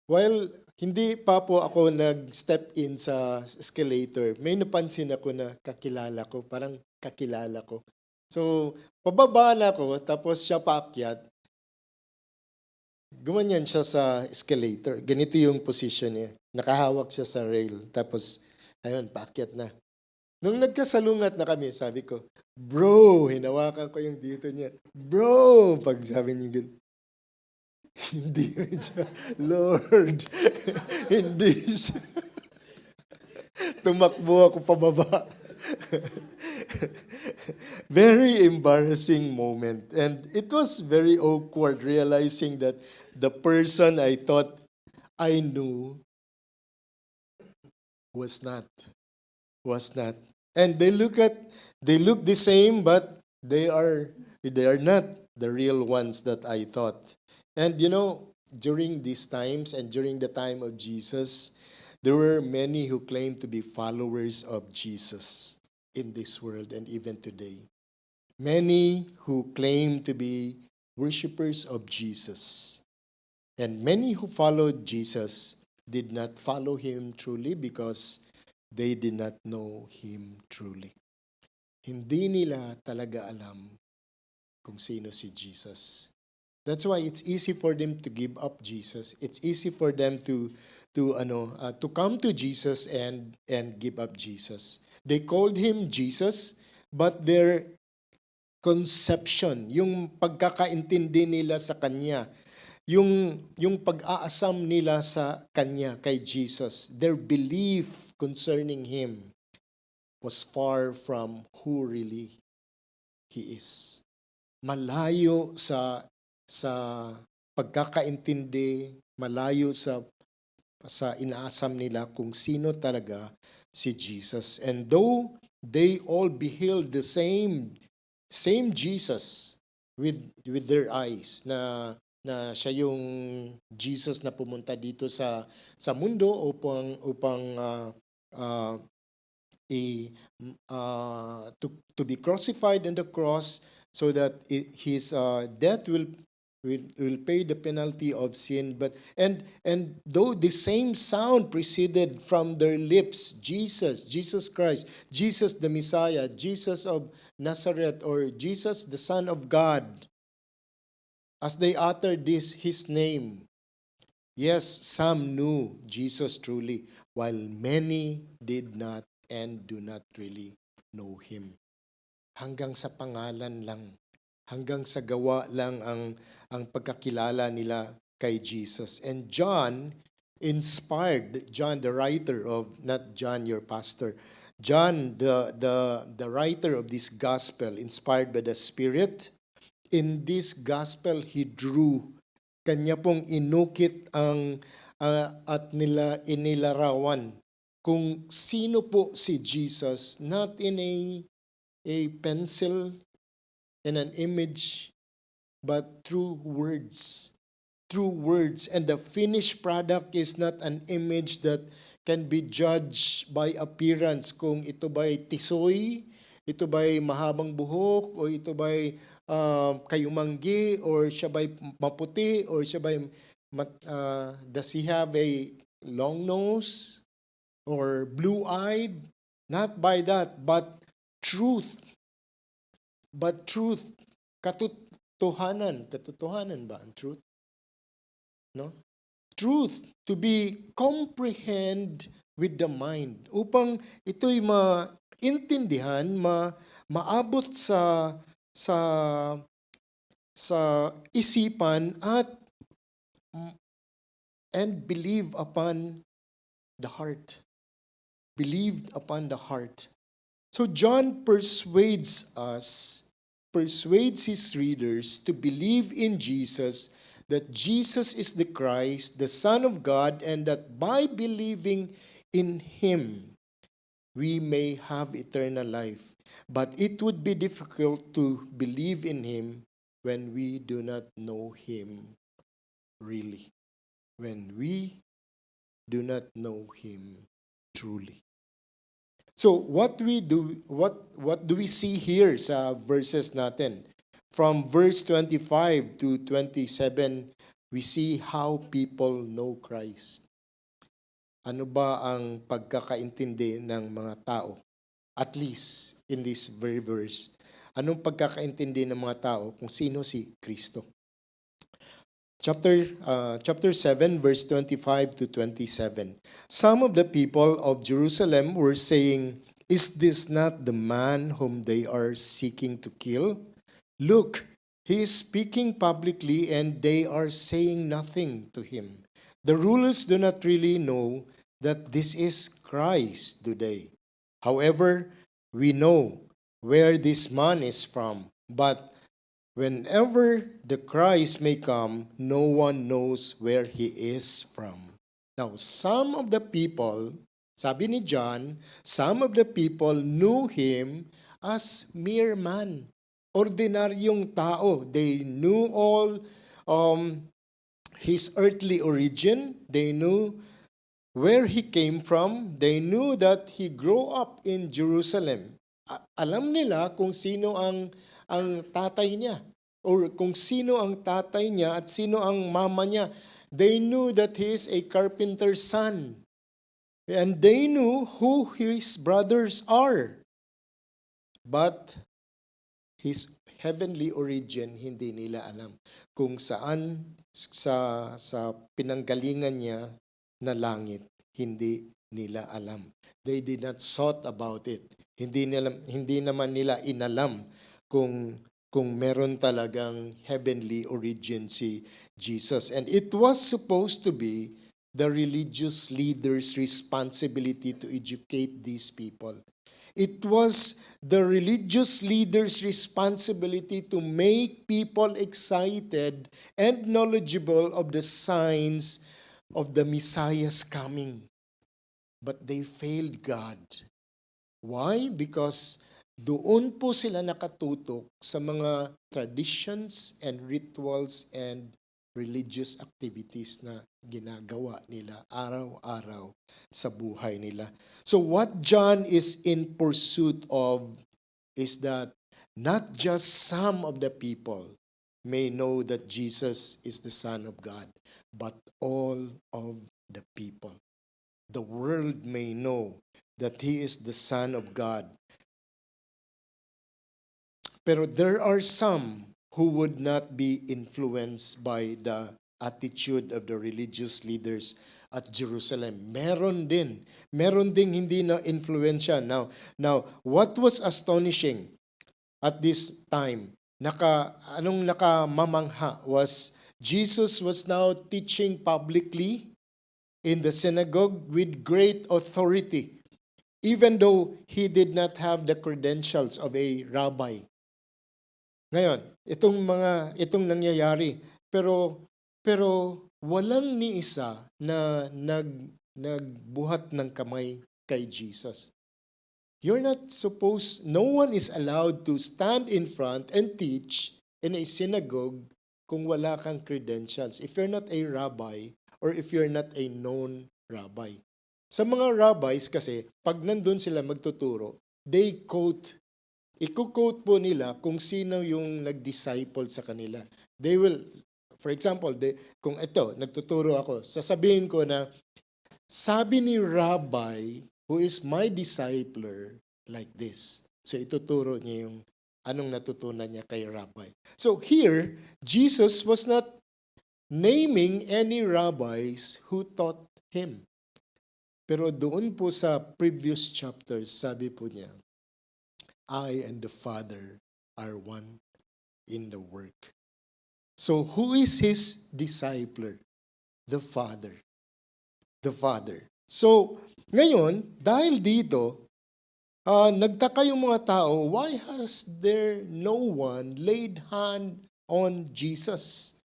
while hindi pa po ako nag-step in sa escalator, may napansin ako na kakilala ko, parang kakilala ko. So, pababa na ako, tapos siya paakyat. Gumanyan siya sa escalator. Ganito yung position niya. Nakahawak siya sa rail. Tapos, ayun, paakyat na. Nung nagkasalungat na kami, sabi ko, Bro, hinawakan ko yung dito niya. Bro, pag sabi niya, hindi siya, Lord, hindi siya. Tumakbo ako pababa. Very embarrassing moment. And it was very awkward realizing that the person I thought I knew was not. And they look the same, but they are not the real ones that I thought. And during these times and during the time of Jesus, there were many who claimed to be followers of Jesus in this world and even today. Many who claim to be worshipers of Jesus. And many who followed Jesus did not follow him truly because they did not know him truly. Hindi nila talaga alam kung sino si Jesus. That's why it's easy for them to give up Jesus. It's easy for them to come to Jesus and give up Jesus. They called him Jesus, but their conception, yung pagkakaintindi nila sa kanya, yung pag-aasam nila sa kanya, kay Jesus, their belief concerning him was far from who really he is. Malayo sa pagkakaintindi, malayo sa inaasam nila kung sino talaga si Jesus. And though they all beheld the same Jesus with their eyes, na siya yung Jesus na pumunta dito sa mundo upang to be crucified on the cross so that his death will pay the penalty of sin. But and though the same sound proceeded from their lips, Jesus Christ, Jesus the Messiah, Jesus of Nazareth, or Jesus the Son of God, as they uttered his name, yes, some knew Jesus truly, while many did not and do not really know him. Hanggang sa pangalan lang, hanggang sa gawa lang ang pagkakilala nila kay Jesus. And John the writer of, not John your pastor, John the writer of this gospel, inspired by the Spirit, in this gospel he drew, kanya pong inukit at inilarawan kung sino po si Jesus, not in a pencil, in an image, but through words. Through words. And the finished product is not an image that can be judged by appearance. Kung ito ba'y tisoy, ito ba'y mahabang buhok, o ito ba'y kayumanggi, or siya ba'y maputi, or siya ba'y does he have a long nose? or blue-eyed. Not by that, but truth. But truth. Katotohanan ba ang truth? No? Truth, to be comprehend with the mind. Upang ito'y maintindihan, maabot sa isipan at and believe upon the heart. Believed upon the heart. So John persuades his readers to believe in Jesus, that Jesus is the Christ, the Son of God, and that by believing in Him, we may have eternal life. But it would be difficult to believe in Him when we do not know Him really. When we do not know Him truly. So what do we see here sa verses natin? From verse 25 to 27, we see how people know Christ. Ano ba ang pagkakaintindi ng mga tao? At least in this very verse. Anong pagkakaintindi ng mga tao kung sino si Kristo? Chapter 7, verse 25 to 27. Some of the people of Jerusalem were saying, "Is this not the man whom they are seeking to kill? Look, he is speaking publicly and they are saying nothing to him." The rulers do not really know that this is Christ, do they? However, we know where this man is from, but whenever the Christ may come, no one knows where he is from. Now, some of the people, sabi ni John, some of the people knew him as mere man. Ordinaryong tao. They knew all his earthly origin. They knew where he came from. They knew that he grew up in Jerusalem. Alam nila kung sino ang tatay niya, or kung sino ang tatay niya at sino ang mama niya. They knew that he is a carpenter's son. And they knew who his brothers are. But his heavenly origin, hindi nila alam. Kung saan sa pinanggalingan niya na langit, hindi nila alam. They did not thought about it. Hindi naman nila inalam kung meron talagang heavenly origin si Jesus. And it was supposed to be the religious leaders' responsibility to educate these people. It was the religious leaders' responsibility to make people excited and knowledgeable of the signs of the Messiah's coming. But they failed God. Why? Because doon po sila nakatutok sa mga traditions and rituals and religious activities na ginagawa nila araw-araw sa buhay nila. So what John is in pursuit of is that not just some of the people may know that Jesus is the Son of God, but all of the people. The world may know that He is the Son of God. Pero there are some who would not be influenced by the attitude of the religious leaders at Jerusalem. Meron ding hindi na influensya. Now, what was astonishing at this time, anong nakamamangha was Jesus was now teaching publicly in the synagogue with great authority, even though he did not have the credentials of a rabbi. Ngayon, itong nangyayari, pero walang ni isa na nagbuhat ng kamay kay Jesus. No one is allowed to stand in front and teach in a synagogue kung wala kang credentials. If you're not a rabbi or if you're not a known rabbi. Sa mga rabbis kasi, pag nandun sila magtuturo, they quote. I-quote po nila kung sino yung nag-disciple sa kanila. They will, for example, kung ito, nagtuturo ako, sasabihin ko na sabi ni Rabbi, who is my discipler, like this. So ituturo niya yung anong natutunan niya kay Rabbi. So here, Jesus was not naming any rabbis who taught him. Pero doon po sa previous chapters, sabi po niya, I and the Father are one in the work. So who is his discipler? The Father. The Father. So ngayon, dahil dito, nagtaka yung mga tao, why has there no one laid hand on Jesus?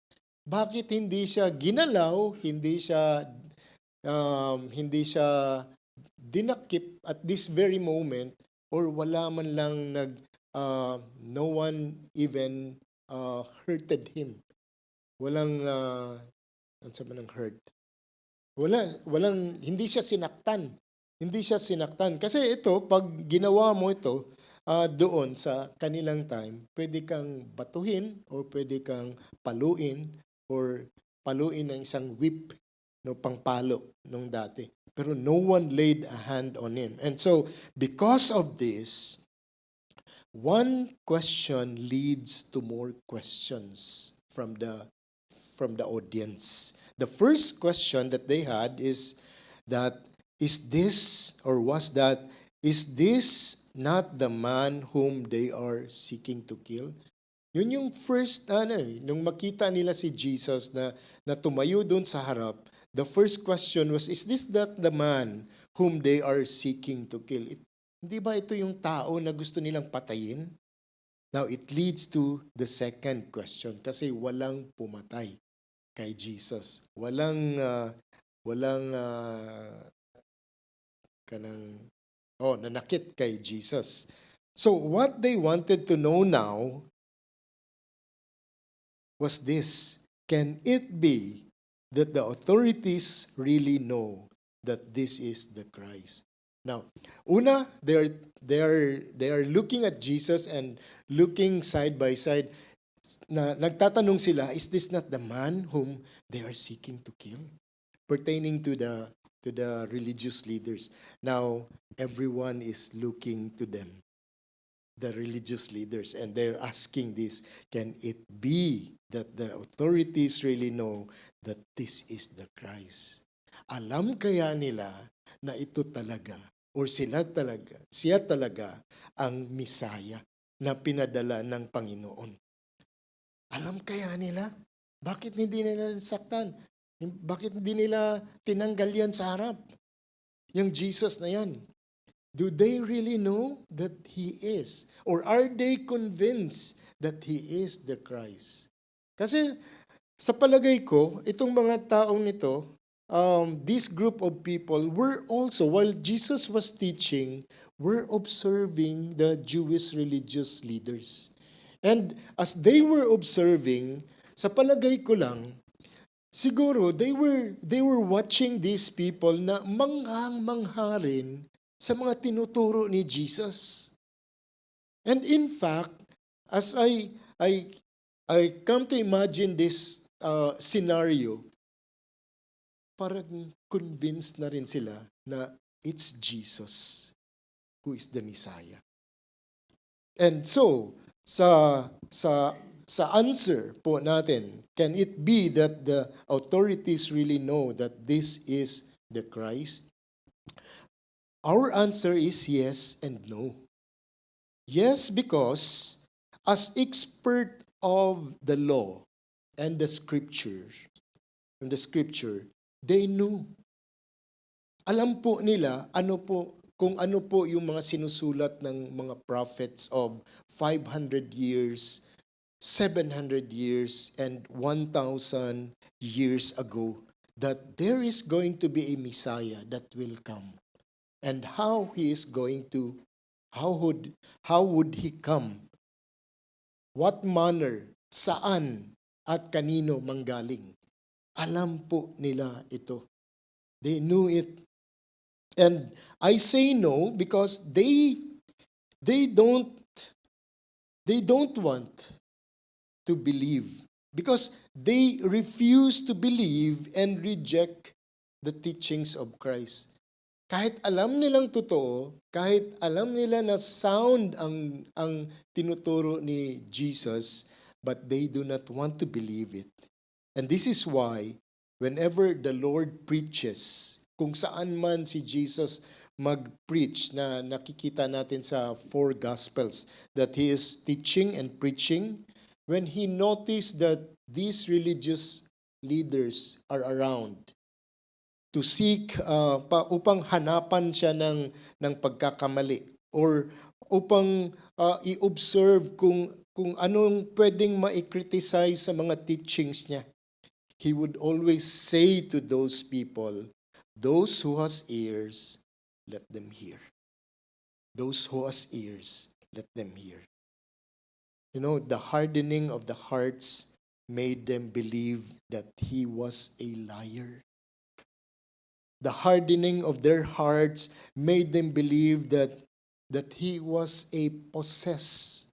Bakit hindi siya ginalaw, hindi siya dinakip at this very moment, or wala man lang no one even hurted him. Walang, ano sa manang hurt? Hindi siya sinaktan. Hindi siya sinaktan. Kasi ito, pag ginawa mo ito, doon sa kanilang time, pwede kang batuhin or pwede kang paluin or paluin ng isang whip, no, pangpalo nung dati. Pero no one laid a hand on him. And so, because of this, one question leads to more questions from the audience. The first question that they had is that, is this not the man whom they are seeking to kill? Yun yung first, nung makita nila si Jesus na tumayo doon sa harap, the first question was, is this not the man whom they are seeking to kill? Hindi ba ito yung tao na gusto nilang patayin? Now, it leads to the second question kasi walang pumatay kay Jesus. Nanakit kay Jesus. So, what they wanted to know now was this: can it be that the authorities really know that this is the Christ? Now, una, they are looking at Jesus and looking side by side. Nagtatanong sila, is this not the man whom they are seeking to kill? Pertaining to the religious leaders. Now, everyone is looking to them, the religious leaders, and they're asking this, can it be that the authorities really know that this is the Christ? Alam kaya nila na ito talaga, or siya talaga ang Misaya na pinadala ng Panginoon? Alam kaya nila? Bakit hindi nila saktan? Bakit hindi nila tinanggal yan sa harap? Yung Jesus na yan. Do they really know that He is? Or are they convinced that He is the Christ? Kasi sa palagay ko, itong mga taong nito, this group of people were also, while Jesus was teaching, were observing the Jewish religious leaders. And as they were observing, sa palagay ko lang, siguro they were watching these people na manghang-mangha rin sa mga tinuturo ni Jesus. And in fact, as I come to imagine this scenario, parang convinced na rin sila na it's Jesus who is the Messiah. And so, sa answer po natin, can it be that the authorities really know that this is the Christ? Our answer is yes and no. Yes, because as expert of the law and the scripture, they knew. Alam po nila kung ano po yung mga sinusulat ng mga prophets of 500 years, 700 years, and 1,000 years ago, that there is going to be a Messiah that will come. And how would he come? What manner, saan, at kanino manggaling? Alam po nila ito. They knew it. And I say no because they don't want to believe, because they refuse to believe and reject the teachings of Christ. Kahit alam nilang totoo, kahit alam nila na sound ang tinuturo ni Jesus, but they do not want to believe it. And this is why, whenever the Lord preaches, kung saan man si Jesus mag-preach, na nakikita natin sa 4 Gospels, that He is teaching and preaching, when He noticed that these religious leaders are around, to seek upang hanapan siya ng pagkakamali or upang i-observe kung anong pwedeng ma-criticize sa mga teachings niya. He would always say to those people, those who has ears, let them hear. Those who has ears, let them hear. You know, the hardening of the hearts made them believe that he was a liar. The hardening of their hearts made them believe that he was a possessed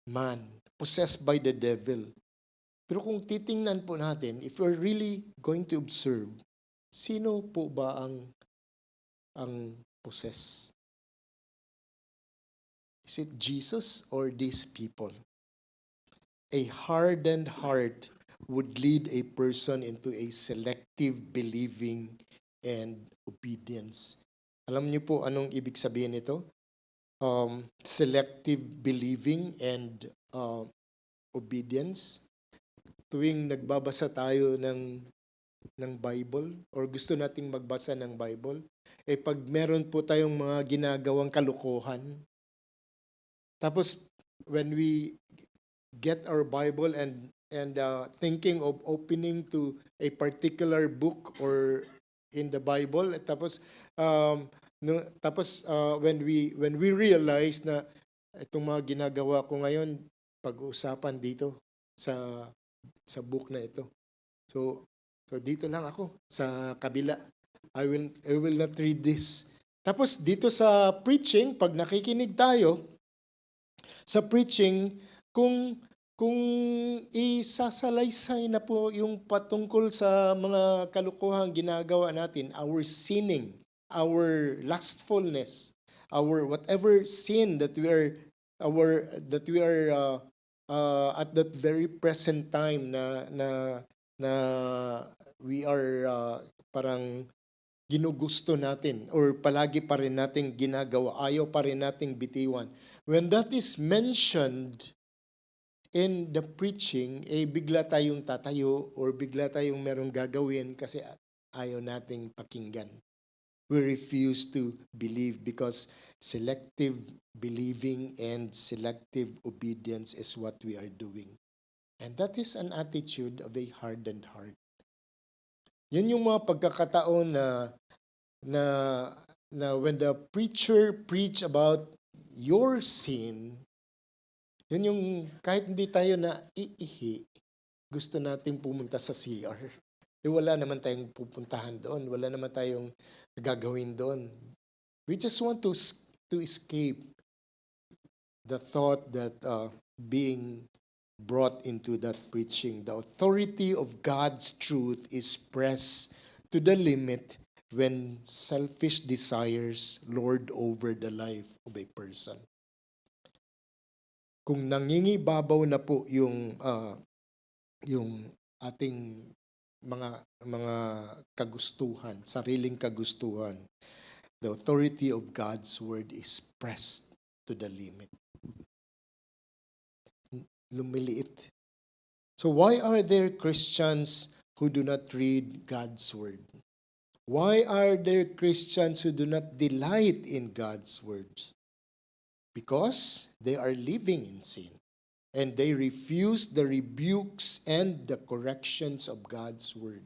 man, possessed by the devil. Pero kung titingnan po natin, if we're really going to observe, sino po ba ang possessed? Is it Jesus or these people? A hardened heart would lead a person into a selective believing and obedience. Alam niyo po anong ibig sabihin nito? Selective believing and obedience. Tuwing nagbabasa tayo ng Bible or gusto nating magbasa ng Bible, pag meron po tayong mga ginagawang kalokohan, tapos when we get our Bible and thinking of opening to a particular book or in the Bible, tapos when we realize na itong mga ginagawa ko ngayon pag-uusapan dito sa book na ito, so dito lang ako sa kabila, I will not read this. Tapos dito sa preaching, pag nakikinig tayo sa preaching, kung isasalaysay na po yung patungkol sa mga kalukuhang ginagawa natin, our sinning, our lustfulness, our whatever sin that we are at that very present time na we are parang ginugusto natin or palagi pa rin nating ginagawa, ayaw pa rin nating bitiwan. When that is mentioned in the preaching, bigla tayong tatayo or bigla tayong merong gagawin kasi ayaw nating pakinggan. We refuse to believe because selective believing and selective obedience is what we are doing. And that is an attitude of a hardened heart. Yun yung mga pagkakataon na when the preacher preach about your sin, yun yung kahit hindi tayo na iihi, gusto nating pumunta sa CR. Wala naman tayong pupuntahan doon. Wala naman tayong gagawin doon. We just want to escape the thought that being brought into that preaching. The authority of God's truth is pressed to the limit when selfish desires lord over the life of a person. Kung nangingibabaw na po yung ating mga kagustuhan, sariling kagustuhan, the authority of God's word is pressed to the limit. Lumiliit. So why are there Christians who do not read God's word? Why are there Christians who do not delight in God's words? Because they are living in sin and they refuse the rebukes and the corrections of God's word.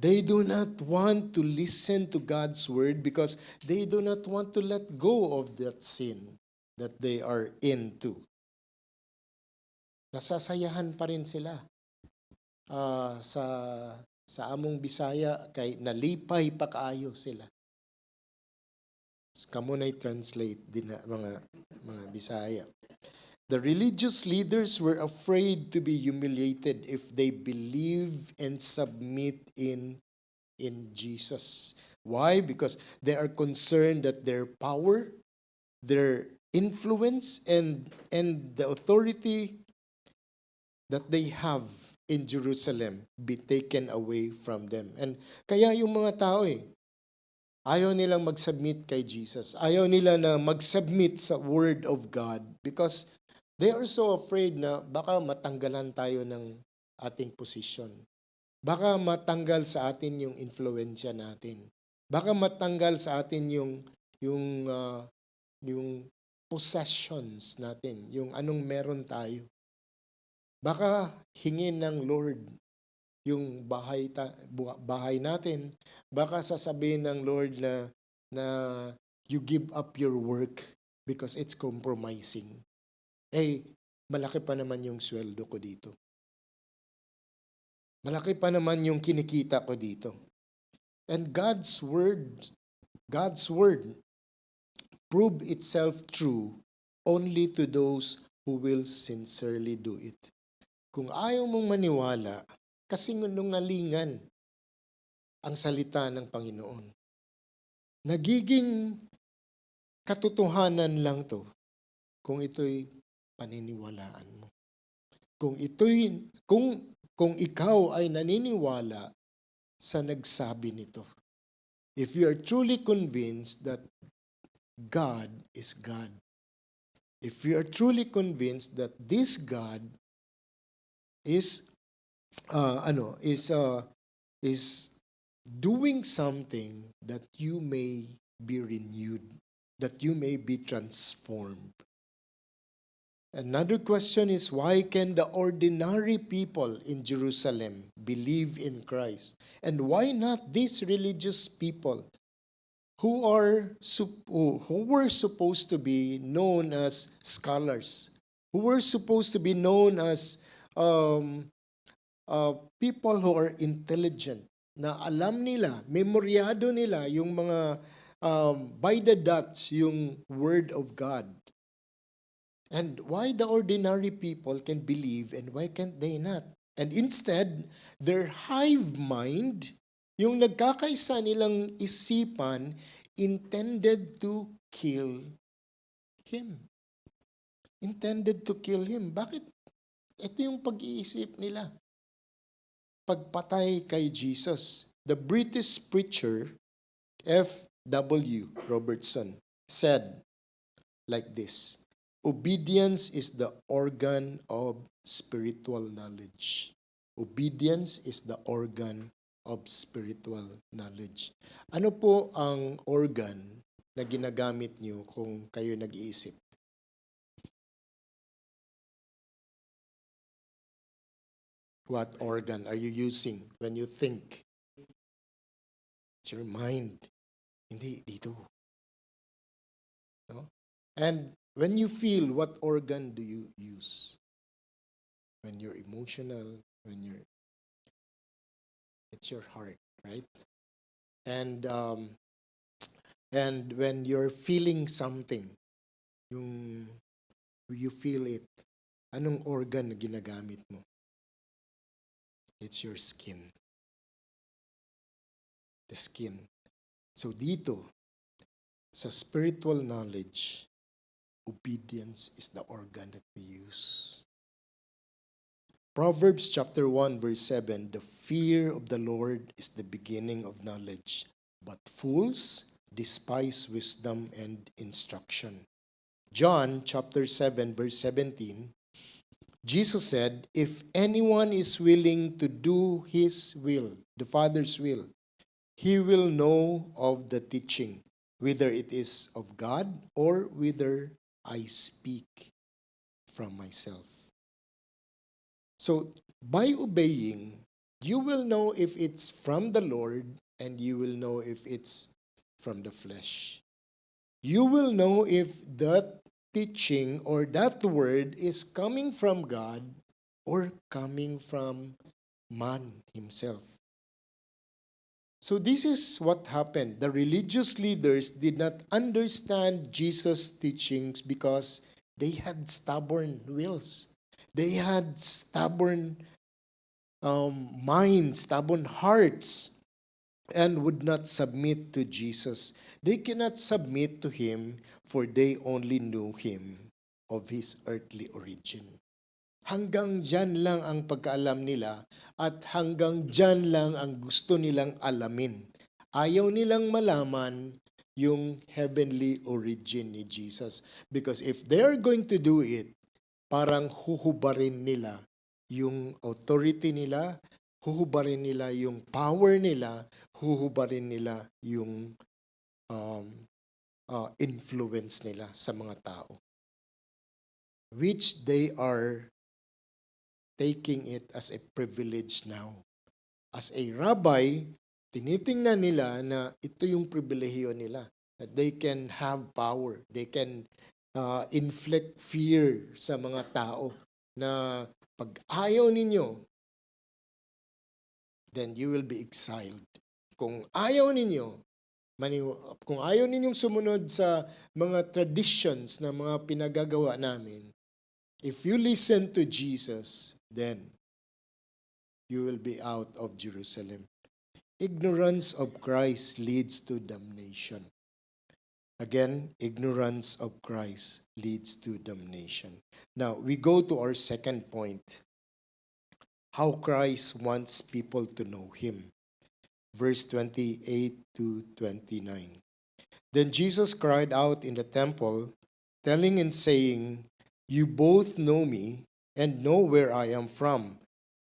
They do not want to listen to God's word because they do not want to let go of that sin that they are into. Nasasayahan pa rin sila sa among Bisaya kay nalipay pa kaayo sila. Kamunay translate din na mga Bisaya. The religious leaders were afraid to be humiliated if they believe and submit in Jesus. Why? Because they are concerned that their power, their influence, and the authority that they have in Jerusalem be taken away from them. And kaya yung mga tao ayaw nilang mag-submit kay Jesus. Ayaw nila na mag-submit sa Word of God because they are so afraid na baka matanggalan tayo ng ating posisyon. Baka matanggal sa atin yung influensya natin. Baka matanggal sa atin yung possessions natin, yung anong meron tayo. Baka hingin ng Lord yung bahay natin. Baka sasabihin ng Lord na you give up your work because it's compromising. Malaki pa naman yung sweldo ko dito. Malaki pa naman yung kinikita ko dito. And God's word prove itself true only to those who will sincerely do it. Kung ayaw mong maniwala, kasi nungalingan ang salita ng Panginoon. Nagiging katotohanan lang to kung ito'y paniniwalaan mo. Kung ikaw ay naniniwala sa nagsabi nito. If you are truly convinced that God is God. If you are truly convinced that this God is doing something that you may be renewed, that you may be transformed. Another question is, why can the ordinary people in Jerusalem believe in Christ? And why not these religious people who were supposed to be known as scholars, who were supposed to be known as people who are intelligent, na alam nila, memoryado nila yung mga by the dots, yung Word of God. And why the ordinary people can believe and why can't they not? And instead, their hive mind, yung nagkakaisa nilang isipan, intended to kill him. Intended to kill him. Bakit? Ito yung pag-iisip nila. Pagpatay kay Jesus. The British preacher, F.W. Robertson, said like this, obedience is the organ of spiritual knowledge. Obedience is the organ of spiritual knowledge. Ano po ang organ na ginagamit niyo kung kayo nag-iisip? What organ are you using when you think? It's your mind. Hindi, dito. No? And when you feel, what organ do you use? When you're emotional, it's your heart, right? And when you're feeling something, you feel it, anong organ na ginagamit mo? It's your skin. The skin. So dito, sa spiritual knowledge, obedience is the organ that we use. Proverbs chapter 1 verse 7, the fear of the Lord is the beginning of knowledge, but fools despise wisdom and instruction. John chapter 7 verse 17, Jesus said, if anyone is willing to do his will, the Father's will, he will know of the teaching, whether it is of God or whether I speak from myself. So, by obeying, you will know if it's from the Lord and you will know if it's from the flesh. You will know if that teaching or that word is coming from God or coming from man himself. So this is what happened. The religious leaders did not understand Jesus' teachings because They had stubborn wills. They had stubborn minds, stubborn hearts, and would not submit to Jesus. They cannot submit to Him, for they only knew Him of His earthly origin. Hanggang dyan lang ang pagkaalam nila at hanggang dyan lang ang gusto nilang alamin. Ayaw nilang malaman yung heavenly origin ni Jesus. Because if they're going to do it, parang huhubarin nila yung authority nila, huhubarin nila yung power nila, huhubarin nila yung influence nila sa mga tao. Which they are taking it as a privilege now. As a rabbi, tinitingnan nila na ito yung pribilehiyo nila. That they can have power. They can inflict fear sa mga tao na pag ayaw ninyo, then you will be exiled. Kung ayaw ninyo, kung ayaw ninyong sumunod sa mga traditions na mga pinagagawa namin, if you listen to Jesus, then you will be out of Jerusalem. Ignorance of Christ leads to damnation. Again, ignorance of Christ leads to damnation. Now, we go to our second point. How Christ wants people to know Him. Verse 28 to 29. Then Jesus cried out in the temple, telling and saying, "You both know me and know where I am from.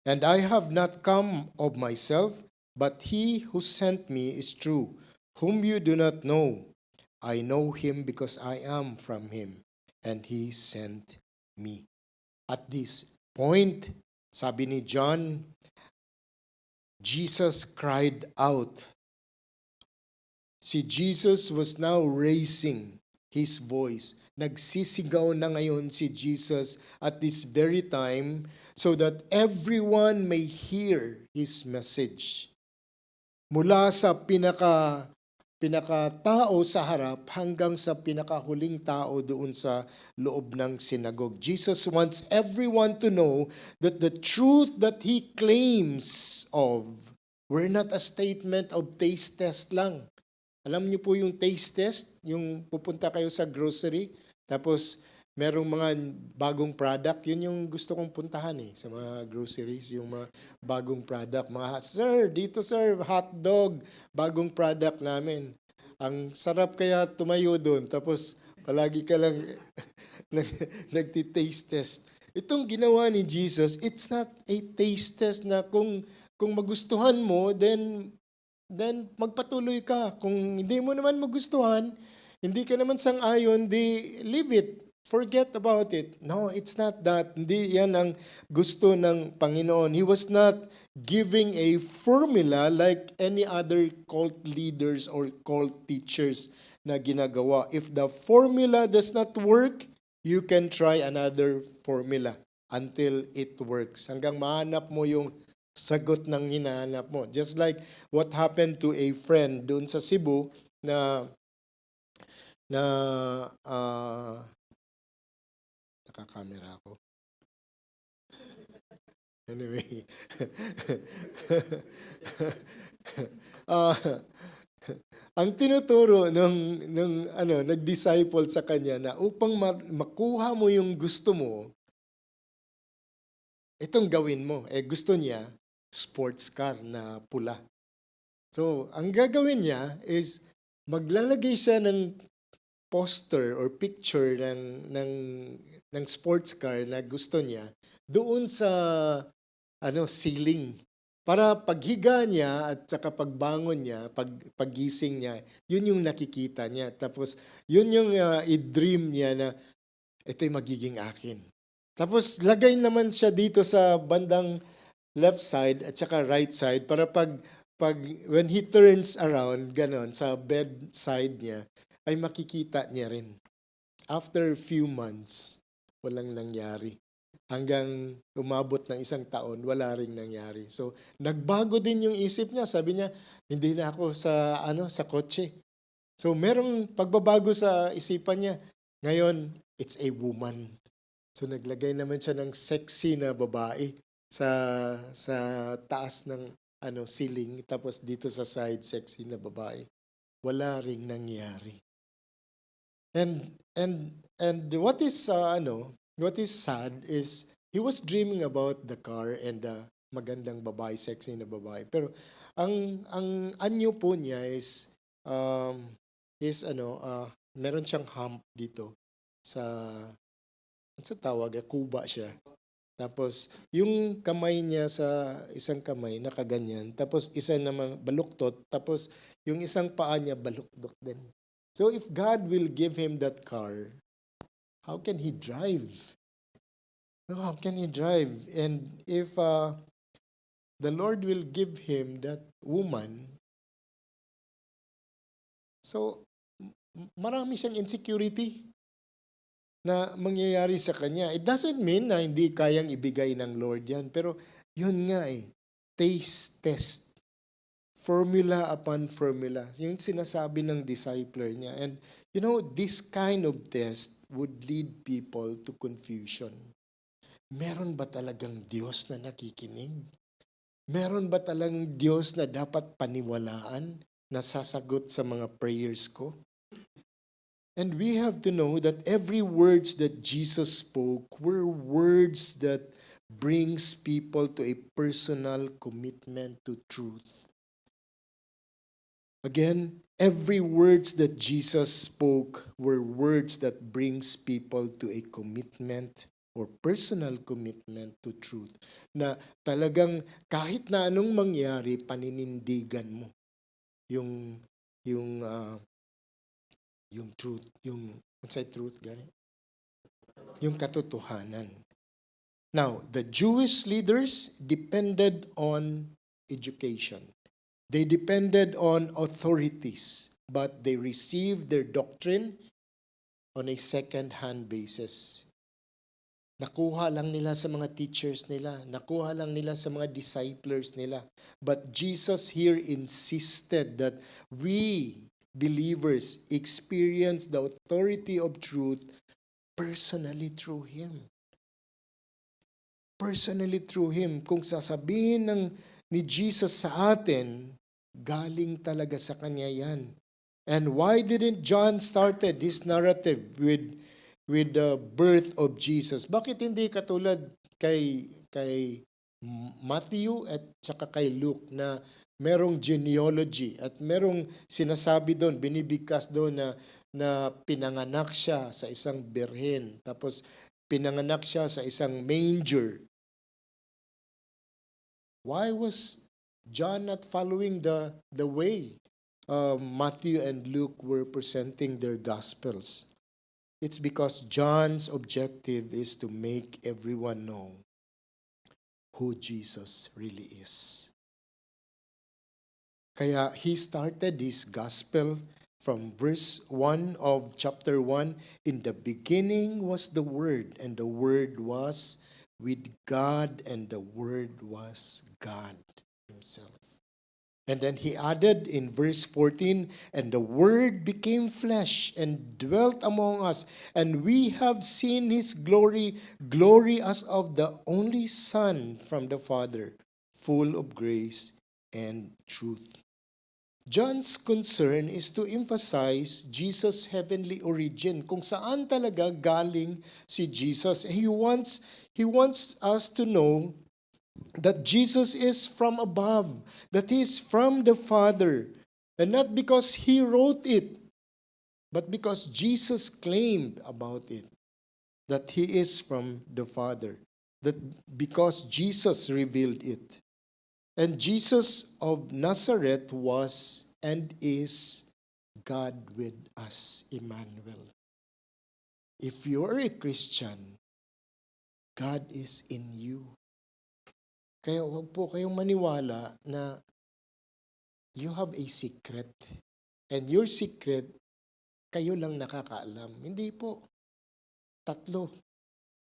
And I have not come of myself, but He who sent me is true, whom you do not know. I know Him because I am from Him, and He sent me." At this point, sabi ni John, Jesus cried out. Si Jesus was now raising His voice. Nagsisigaw na ngayon si Jesus at this very time so that everyone may hear His message. Mula sa pinaka-tao sa harap hanggang sa pinakahuling tao doon sa loob ng sinagog. Jesus wants everyone to know that the truth that He claims of were not a statement of taste test lang. Alam niyo po yung taste test, yung pupunta kayo sa grocery, tapos merong mga bagong product, yun yung gusto kong puntahan sa mga groceries, yung mga bagong product. Sir, dito sir, hot dog, bagong product namin. Ang sarap kaya tumayo doon, tapos palagi ka lang nagti-taste test. Itong ginawa ni Jesus, it's not a taste test na kung magustuhan mo, then magpatuloy ka. Kung hindi mo naman magustuhan, hindi ka naman sang-ayon, di leave it. Forget about it. No, it's not that. Hindi yan ang gusto ng Panginoon. He was not giving a formula like any other cult leaders or cult teachers na ginagawa. If the formula does not work, you can try another formula until it works. Hanggang mahanap mo yung sagot ng hinahanap mo. Just like what happened to a friend doon sa Cebu na nakakamera ako. Anyway. Ang tinuturo ng nag-disciple sa kanya na upang makuha mo yung gusto mo, itong gawin mo. Gusto niya sports car na pula. So, ang gagawin niya is maglalagay siya ng poster or picture ng sports car na gusto niya doon sa ceiling. Para paghiga niya at saka pagbangon niya, paggising niya, yun yung nakikita niya. Tapos yun yung i-dream niya na ito'y magiging akin. Tapos lagay naman siya dito sa bandang left side at saka right side para pag when he turns around, ganon, sa bedside niya, ay makikita niya rin. After few months, walang nangyari. Hanggang umabot ng 1 taon, wala ring nangyari. So, nagbago din yung isip niya. Sabi niya, hindi na ako sa kotse. So, merong pagbabago sa isipan niya. Ngayon, it's a woman. So naglagay naman siya ng sexy na babae sa taas ng ceiling, tapos dito sa side sexy na babae. Wala ring nangyari. And what is what is sad is he was dreaming about the car and the magandang babae, sexy na babae. Pero ang anyo po niya is meron siyang hump dito sa tawag, kuba siya. Tapos, yung kamay niya sa isang kamay, nakaganyan. Tapos, isa naman baluktot. Tapos, yung isang paa niya baluktot din. So, if God will give him that car, how can he drive? How can he drive? And if the Lord will give him that woman, so, marami siyang insecurity na mangyayari sa kanya. It doesn't mean na hindi kayang ibigay ng Lord yan. Pero yun nga taste test. Formula upon formula. Yung sinasabi ng discipler niya. And this kind of test would lead people to confusion. Meron ba talagang Diyos na nakikinig? Meron ba talagang Diyos na dapat paniwalaan na sasagot sa mga prayers ko? And we have to know that every words that Jesus spoke were words that brings people to a personal commitment to truth. Again, every words that Jesus spoke were words that brings people to a commitment or personal commitment to truth. Na talagang kahit na anong mangyari, paninindigan mo yung truth, truth, gani? Yung katotohanan. Now, the Jewish leaders depended on education. They depended on authorities, but they received their doctrine on a second-hand basis. Nakuha lang nila sa mga teachers nila. Nakuha lang nila sa mga disciples nila. But Jesus here insisted that we believers experience the authority of truth personally through Him. Personally through Him. Kung sasabihin ni Jesus sa atin, galing talaga sa Kanya yan. And why didn't John started his narrative with the birth of Jesus? Bakit hindi katulad kay Matthew at saka kay Luke na merong genealogy at merong sinasabi doon, binibigkas doon na pinanganak siya sa isang birhen, tapos pinanganak siya sa isang manger. Why was John not following the way Matthew and Luke were presenting their gospels? It's because John's objective is to make everyone know who Jesus really is. Kaya he started his gospel from verse 1 of chapter 1. In the beginning was the Word, and the Word was with God, and the Word was God Himself. And then he added in verse 14, and the Word became flesh and dwelt among us, and we have seen His glory, glory as of the only Son from the Father, full of grace and truth. John's concern is to emphasize Jesus' heavenly origin, kung saan talaga galing si Jesus. He wants us to know that Jesus is from above, that He is from the Father, and not because He wrote it, but because Jesus claimed about it, that He is from the Father, that because Jesus revealed it. And Jesus of Nazareth was and is God with us, Emmanuel. If you're a Christian, God is in you. Kaya huwag po kayong maniwala na you have a secret. And your secret, kayo lang nakakaalam. Hindi po. Tatlo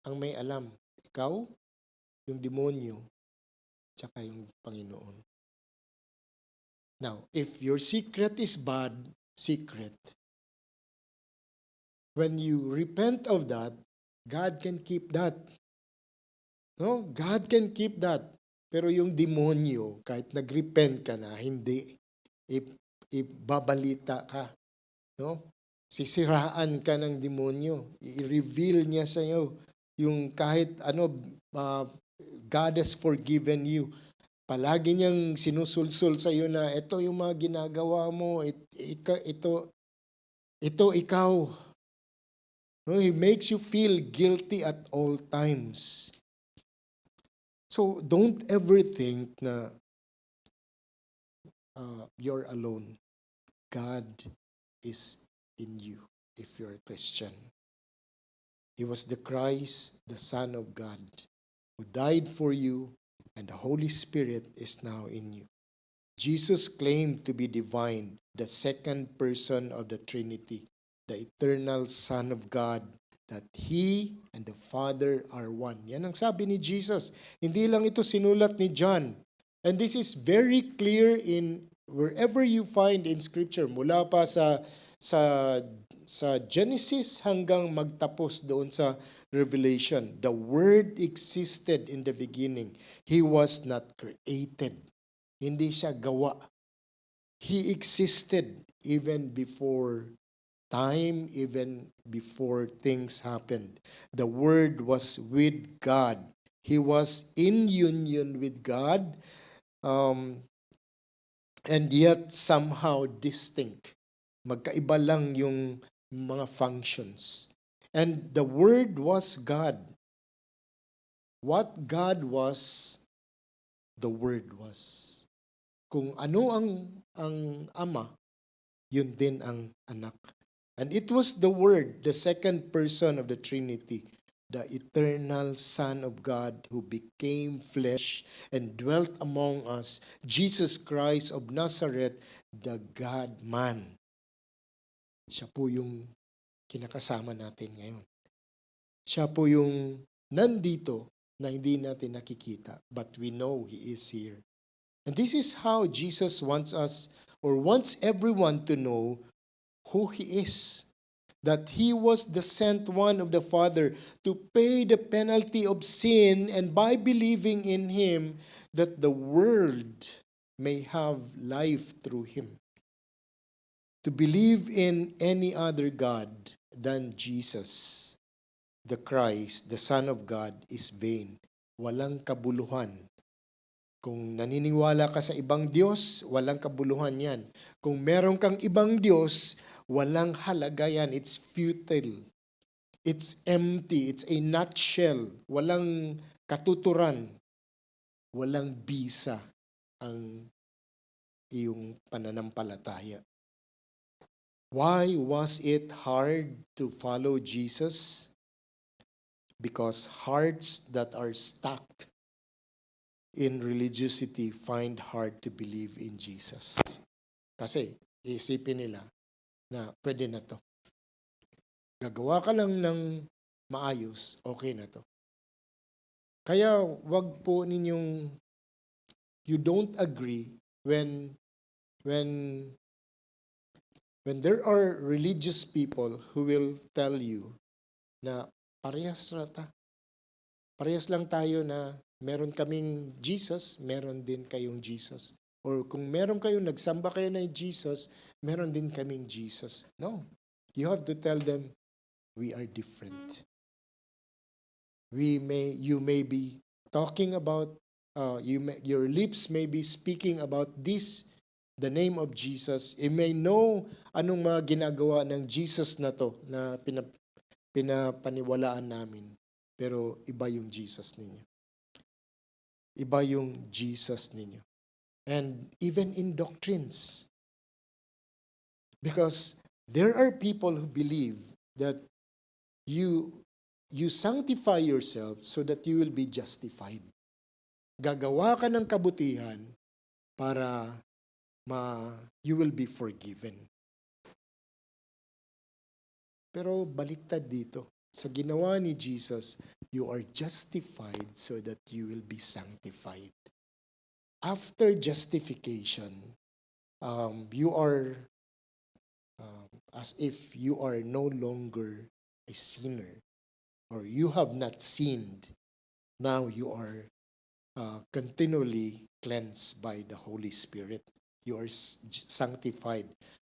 ang may alam. Ikaw, yung demonyo, tsaka yung Panginoon. Now, if your secret is bad secret, when you repent of that, God can keep that. No? God can keep that. Pero yung demonyo, kahit nag-repent ka na, hindi. Ibabalita ka. No? Sisiraan ka ng demonyo. I-reveal niya sa iyo yung kahit God has forgiven you. Palagi niyang sinusulsul sa iyo na ito yung mga ginagawa mo, ito ikaw. No, He makes you feel guilty at all times. So don't ever think na you're alone. God is in you if you're a Christian. He was the Christ, the Son of God, who died for you, and the Holy Spirit is now in you. Jesus claimed to be divine, the second person of the Trinity, the eternal Son of God, that He and the Father are one. Yan ang sabi ni Jesus. Hindi lang ito sinulat ni John. And this is very clear in wherever you find in Scripture, mula pa sa Genesis hanggang magtapos doon sa Revelation. The Word existed in the beginning. He was not created. Hindi siya gawa. He existed even before time, even before things happened. The Word was with God. He was in union with God, and yet somehow distinct. Magkaiba lang yung mga functions. And the Word was God. What God was, the Word was. Kung ano ang Ama, yun din ang anak. And it was the Word, the second person of the Trinity, the eternal Son of God who became flesh and dwelt among us, Jesus Christ of Nazareth, the God-man. Siya po yung kinakasama natin ngayon. Siya po yung nandito na hindi natin nakikita, but we know He is here. And this is how Jesus wants us, or wants everyone to know who He is. That He was the sent one of the Father to pay the penalty of sin, and by believing in Him, that the world may have life through Him. To believe in any other God than Jesus, the Christ, the Son of God, is vain. Walang kabuluhan. Kung naniniwala ka sa ibang Diyos, walang kabuluhan yan. Kung meron kang ibang Diyos, walang halaga yan. It's futile. It's empty. It's a nutshell. Walang katuturan. Walang bisa ang iyong pananampalataya. Why was it hard to follow Jesus? Because hearts that are stuck in religiosity find hard to believe in Jesus. Kasi iisipin nila na pwede na to. Gagawa ka lang ng maayos, okay na to. Kaya wag po ninyong, you don't agree when there are religious people who will tell you na parehas lang tayo na meron kaming Jesus, meron din kayong Jesus. Or kung meron kayong nagsamba kayo na Jesus, meron din kaming Jesus. No. You have to tell them, we are different. You may be talking about, your lips may be speaking about this, the name of Jesus. You may know anong mga ginagawa ng Jesus na to na pinapaniwalaan namin. Pero iba yung Jesus ninyo. Iba yung Jesus ninyo. And even in doctrines. Because there are people who believe that you sanctify yourself so that you will be justified. Gagawa ka ng kabutihan para you will be forgiven. Pero baliktad dito. Sa ginawa ni Jesus, you are justified so that you will be sanctified. After justification, you are as if you are no longer a sinner or you have not sinned. Now you are continually cleansed by the Holy Spirit. You are sanctified.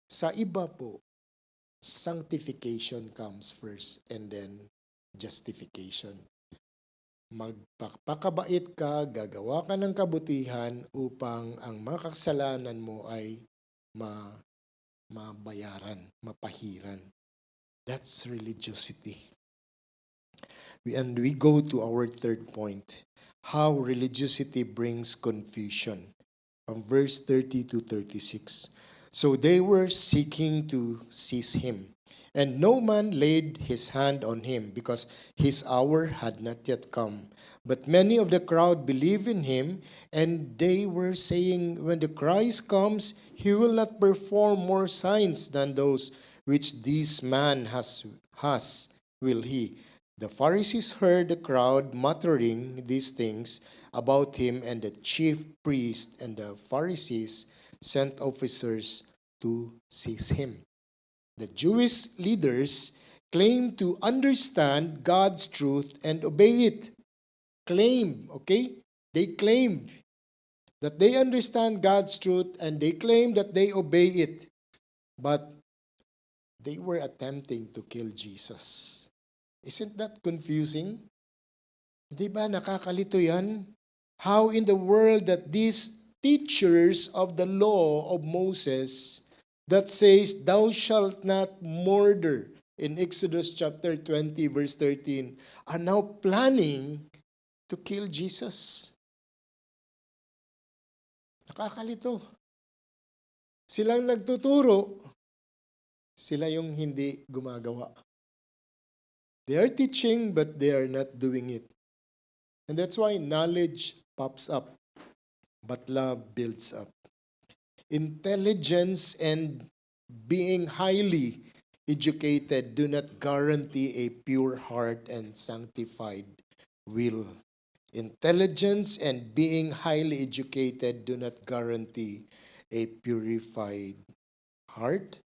Sa iba po, sanctification comes first and then justification. Magpakabait ka, gagawa ka ng kabutihan upang ang mga kasalanan mo ay mabayaran, mapahiran. That's religiosity. And we go to our third point, how religiosity brings confusion. From verse 30 to 36. So they were seeking to seize him, and no man laid his hand on him, because his hour had not yet come. But many of the crowd believed in him, and they were saying, when the Christ comes, he will not perform more signs than those which this man has, will he. The Pharisees heard the crowd muttering these things about him, and the chief priests and the Pharisees sent officers to seize him. The Jewish leaders claimed to understand God's truth and obey it. Okay? They claimed that they understand God's truth and they claim that they obey it. But they were attempting to kill Jesus. Isn't that confusing? Di ba nakakalito yan? How in the world that these teachers of the law of Moses that says, thou shalt not murder, in Exodus chapter 20 verse 13, are now planning to kill Jesus. Nakakalito. Silang nagtuturo, sila yung hindi gumagawa. They are teaching, but they are not doing it. And that's why knowledge pops up, but love builds up. Intelligence and being highly educated do not guarantee a pure heart and sanctified will. Intelligence and being highly educated do not guarantee a purified heart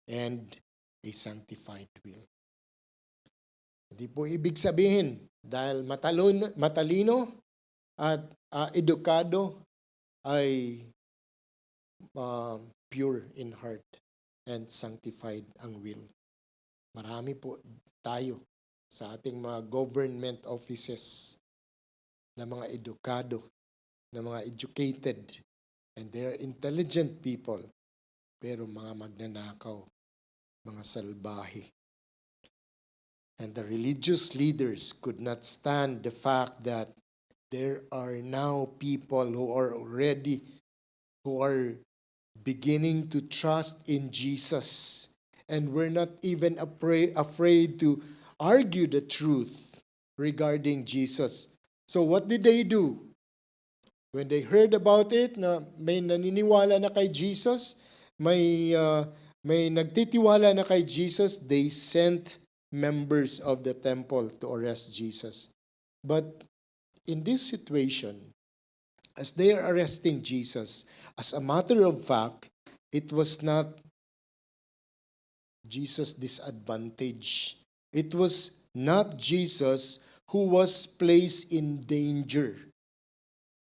and a sanctified will. Hindi po ibig sabihin, dahil matalino at edukado ay pure in heart and sanctified ang will. Marami po tayo sa ating mga government offices na mga edukado, na mga educated, and they are intelligent people, pero mga magnanakaw, mga salbahe. And the religious leaders could not stand the fact that there are now people who are beginning to trust in Jesus, and we're not even afraid to argue the truth regarding Jesus. So what did they do? When they heard about it, na may naniniwala na kay Jesus, may nagtitiwala na kay Jesus, they sent members of the temple to arrest Jesus. But in this situation, as they are arresting Jesus, as a matter of fact, it was not Jesus' disadvantage. It was not Jesus who was placed in danger.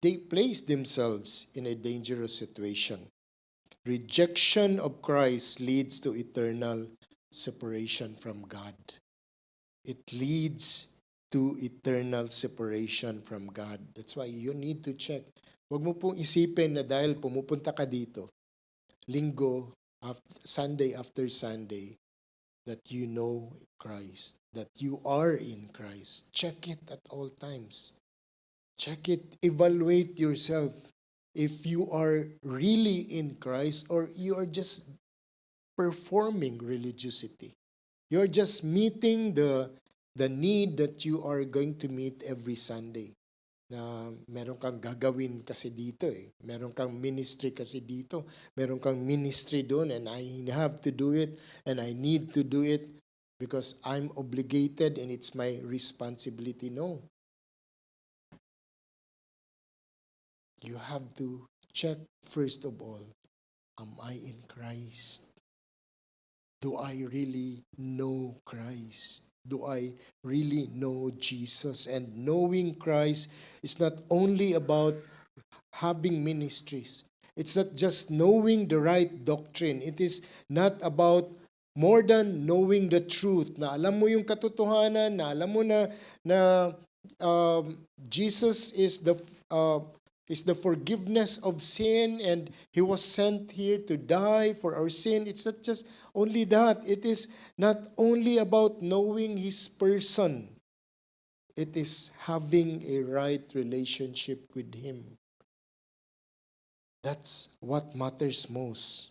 They placed themselves in a dangerous situation. Rejection of Christ leads to eternal separation from God. It leads to eternal separation from God. That's why you need to check. Huwag mo pong isipin na dahil pumupunta ka dito, linggo, Sunday after Sunday, that you know Christ, that you are in Christ. Check it at all times. Check it. Evaluate yourself if you are really in Christ or you are just performing religiosity. You're just meeting the need that you are going to meet every Sunday. Na meron kang gagawin kasi dito eh. Meron kang ministry kasi dito. Meron kang ministry doon and I have to do it and I need to do it because I'm obligated and it's my responsibility. No. You have to check first of all, am I in Christ? Do I really know Christ? Do I really know Jesus? And knowing Christ is not only about having ministries. It's not just knowing the right doctrine. It is not about more than knowing the truth. Na alam mo yung katotohanan, na alam mo na Jesus is the forgiveness of sin, and he was sent here to die for our sin. It's not just only that. It is not only about knowing his person. It is having a right relationship with him. That's what matters most.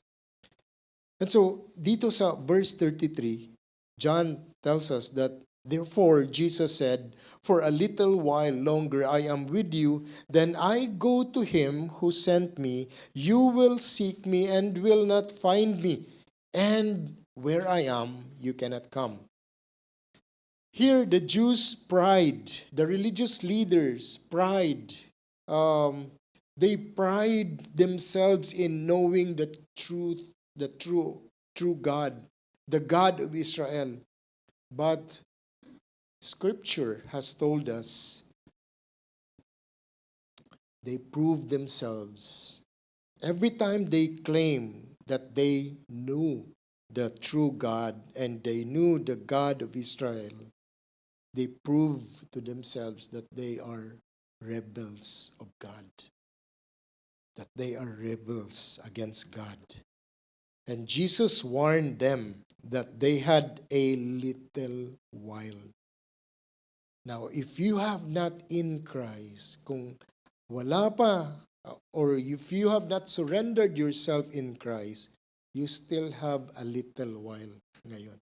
And so, dito sa verse 33, John tells us that, therefore, Jesus said, for a little while longer I am with you, then I go to him who sent me. You will seek me and will not find me. And where I am, you cannot come. Here, the Jews' pride, the religious leaders' pride, they pride themselves in knowing the truth, the true God, the God of Israel. But Scripture has told us they prove themselves. Every time they claim that they knew the true God and they knew the God of Israel, they prove to themselves that they are rebels of God, that they are rebels against God. And Jesus warned them that they had a little while. Now, if you have not in Christ, kung wala pa, or if you have not surrendered yourself in Christ, you still have a little while ngayon.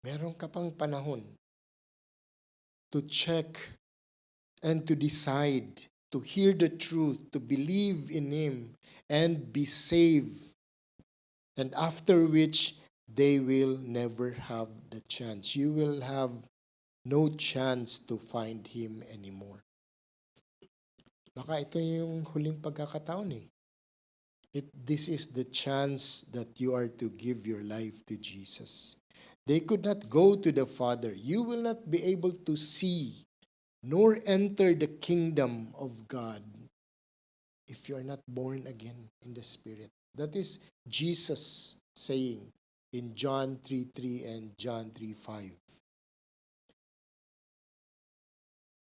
Meron ka pang panahon to check and to decide, to hear the truth, to believe in him, and be saved. And after which, they will never have the chance. You will have no chance to find him anymore. Baka ito yung huling pagkakataon eh. This is the chance that you are to give your life to Jesus. They could not go to the Father. You will not be able to see nor enter the kingdom of God if you are not born again in the Spirit. That is Jesus saying in John 3:3 and John 3:5.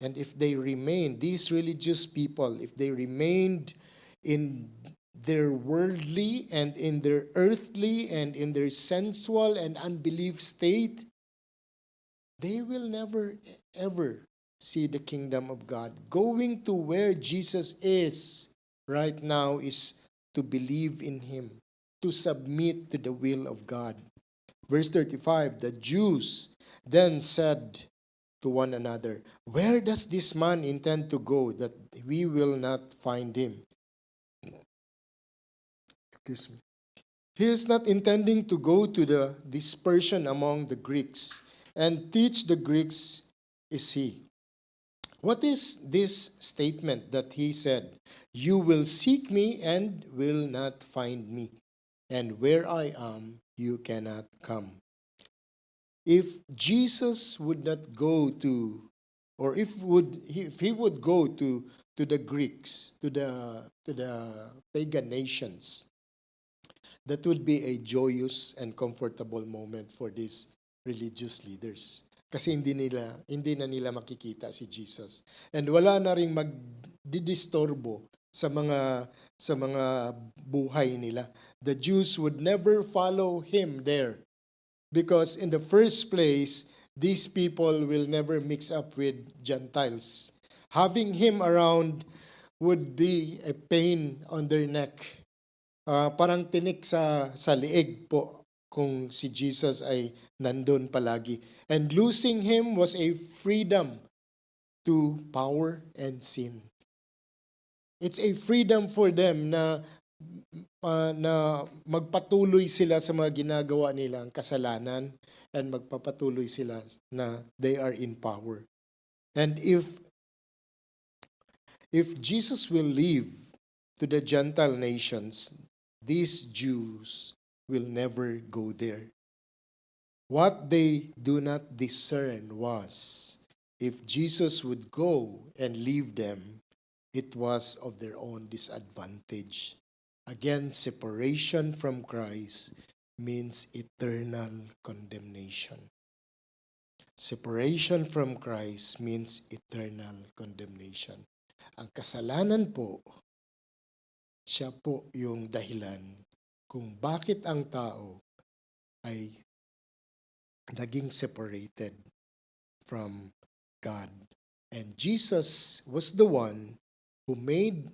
And if they remain, these religious people, if they remained in their worldly and in their earthly and in their sensual and unbelief state, they will never ever see the kingdom of God. Going to where Jesus is right now is to believe in him, to submit to the will of God. Verse 35, the Jews then said to one another, where does this man intend to go that we will not find him? Excuse me. He is not intending to go to the dispersion among the Greeks and teach the Greeks, is he? What is this statement that he said? You will seek me and will not find me, and where I am, you cannot come. If Jesus would not go to, or if he would go to the Greeks, to the pagan nations, that would be a joyous and comfortable moment for these religious leaders. Kasi hindi na nila makikita si Jesus. And wala na ring magdidistorbo sa mga buhay nila. The Jews would never follow him there. Because in the first place, these people will never mix up with Gentiles. Having him around would be a pain on their neck. Parang tinik sa liig po kung si Jesus ay nandun palagi. And losing him was a freedom to power and sin. It's a freedom for them na magpatuloy sila sa mga ginagawa nilang kasalanan and magpapatuloy sila na they are in power. And if Jesus will leave to the Gentile nations, these Jews will never go there. What they do not discern was if Jesus would go and leave them, it was of their own disadvantage. Again, separation from Christ means eternal condemnation. Separation from Christ means eternal condemnation. Ang kasalanan po, siya po yung dahilan kung bakit ang tao ay naging separated from God. And Jesus was the one who made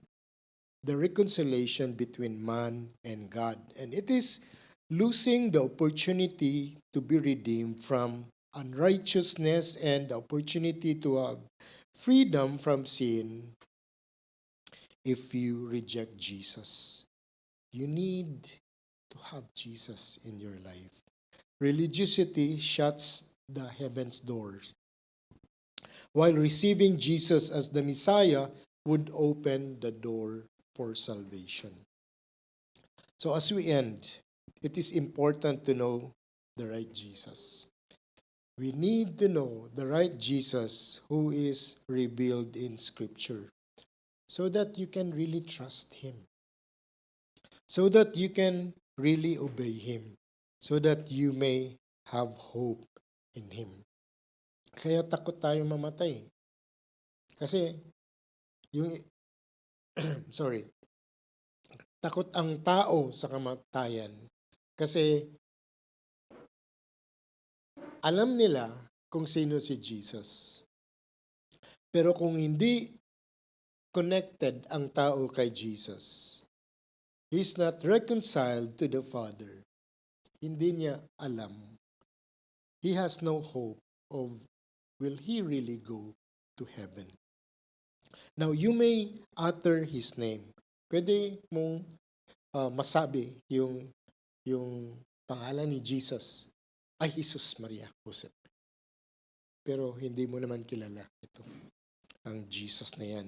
the reconciliation between man and God. And it is losing the opportunity to be redeemed from unrighteousness and the opportunity to have freedom from sin if you reject Jesus. You need to have Jesus in your life. Religiosity shuts the heaven's doors, while receiving Jesus as the Messiah would open the door for salvation. So as we end, it is important to know the right Jesus. We need to know the right Jesus who is revealed in Scripture so that you can really trust Him, so that you can really obey Him, so that you may have hope in Him. Kaya takot tayo mamatay. Kasi, yung, takot ang tao sa kamatayan. Kasi, alam nila kung sino si Jesus. Pero kung hindi connected ang tao kay Jesus, he's not reconciled to the Father. Hindi niya alam. He has no hope of will he really go to heaven. Now, you may utter His name. Pwede mong masabi yung pangalan ni Jesus ay Jesus Maria Joseph. Pero hindi mo naman kilala ito, ang Jesus na yan.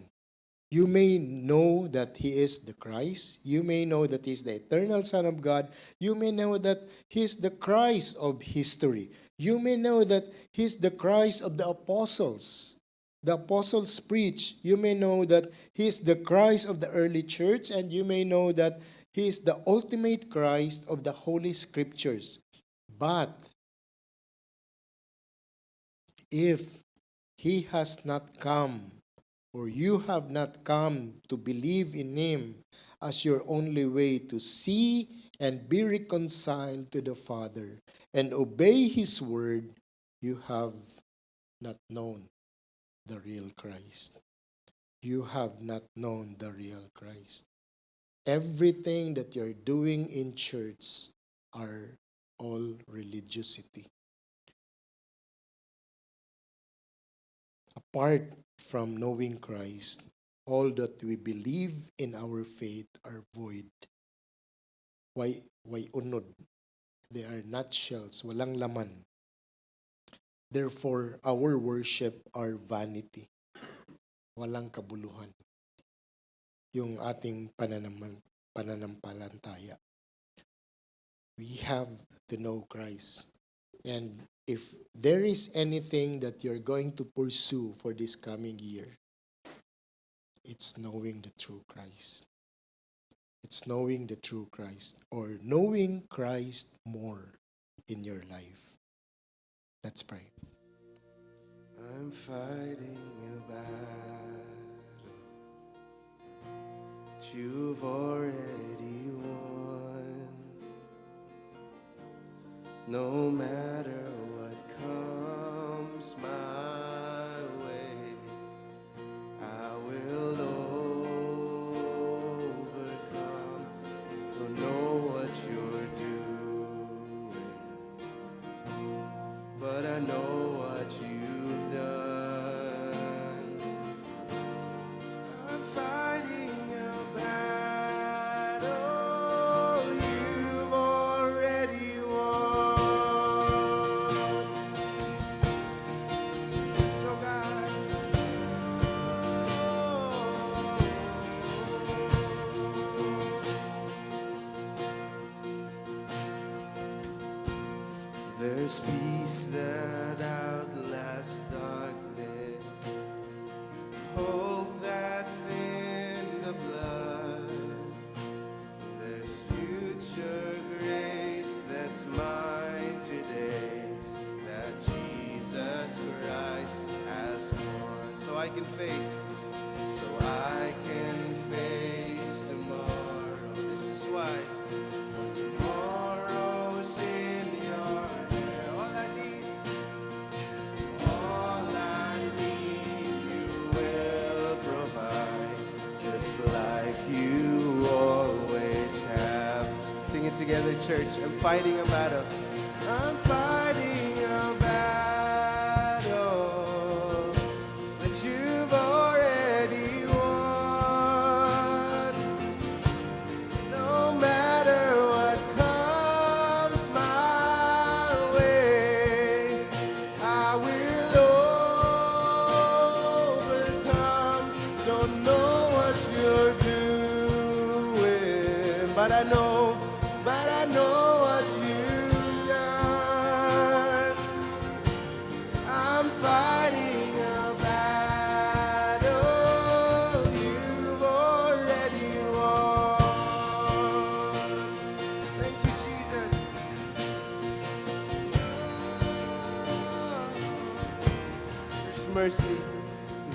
You may know that He is the Christ. You may know that He is the eternal Son of God. You may know that He is the Christ of history. You may know that He is the Christ of the apostles. The apostles preach. You may know that He is the Christ of the early church, and you may know that He is the ultimate Christ of the Holy Scriptures. But if He has not come, or you have not come to believe in Him as your only way to see and be reconciled to the Father and obey His word, you have not known the real Christ. You have not known the real Christ. Everything that you're doing in church are all religiosity. Apart from knowing Christ, all that we believe in our faith are void. Why unod? They are nutshells, walang laman. Therefore, our worship are vanity. Walang kabuluhan. Yung ating pananampalataya. We have to know Christ. And if there is anything that you're going to pursue for this coming year, it's knowing the true Christ. It's knowing the true Christ, or knowing Christ more in your life. Let's pray. I'm fighting a battle that you've already won. No matter what comes my way, I will overcome. Don't know what you're doing, but I know what you've done. I'm fighting a battle you've already won. can face, so I can face tomorrow. This is why. For tomorrow's in your hand. All I need, you will provide, just like you always have. Sing it together, church. I'm fighting a battle. I'm fighting a battle that you've already won. No matter what comes my way, I will overcome. Don't know what you're doing, but I know what you've done. I'm fighting a battle you've already won. Thank you, Jesus.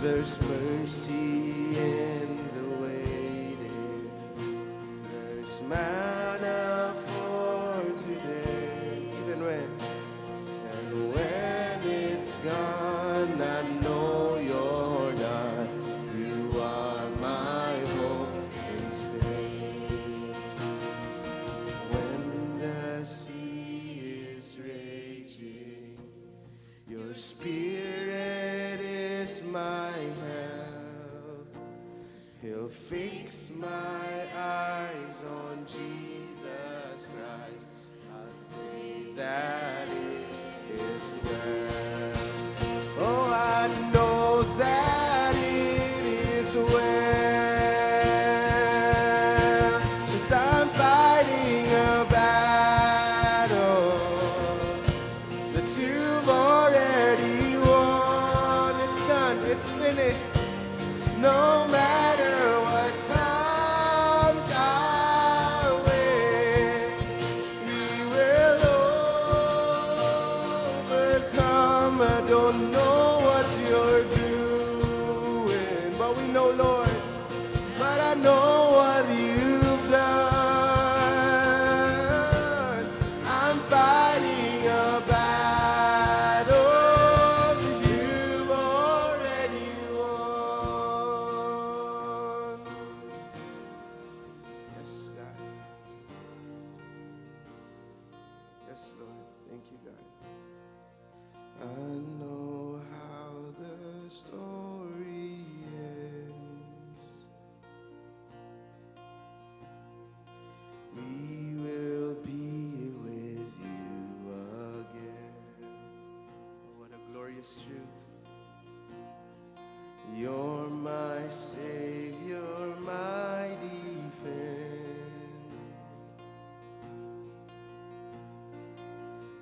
There's mercy in the waiting. There's manna for today, even when it's gone, I know you're not. You are my hope instead. When the sea is raging, your spirit is my help. He'll fix my eyes on Jesus Christ. I'll say that it is well. Oh, I know that it is well. 'Cause I'm fighting a battle that you've already won. It's done, it's finished. No matter what comes our way, we will overcome. I don't know what you're doing, but we know, Lord, but I know what you've done. I'm fighting a battle you've already won. Yes, God. Yes, Lord. Thank you, God. I know how the story ends. We will be with you again. What a glorious truth. You're my Savior, my defense.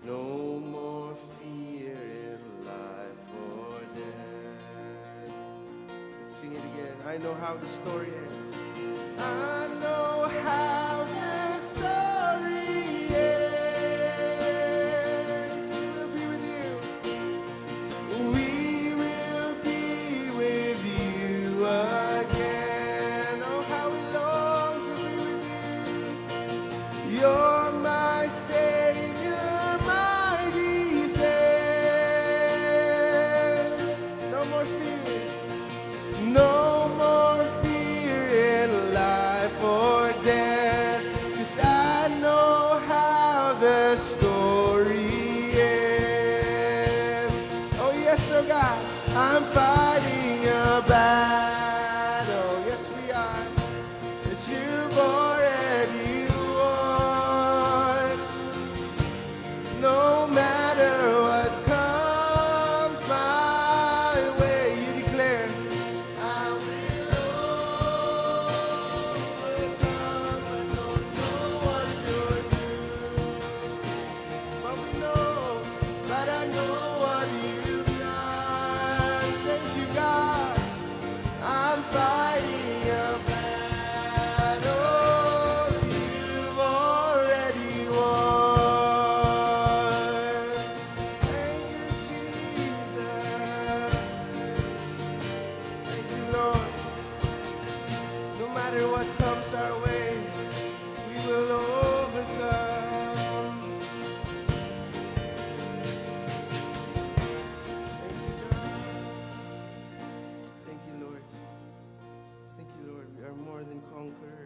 No more fear in life or death. Let's sing it again. I know how the story ends. I know how the story ends. We'll be with you. We will be with you again. Oh, how we long to be with you. You're my Savior, my defense. No more fear. No more fear in life or death. 'Cause I know how the story ends. Oh yes, oh God, I'm fighting a battle. Yes, we are. That you've already won. No matter what comes my way, you declare, I will overcome. I don't know what you're doing, but we know, but I know what you've done. Thank you, God.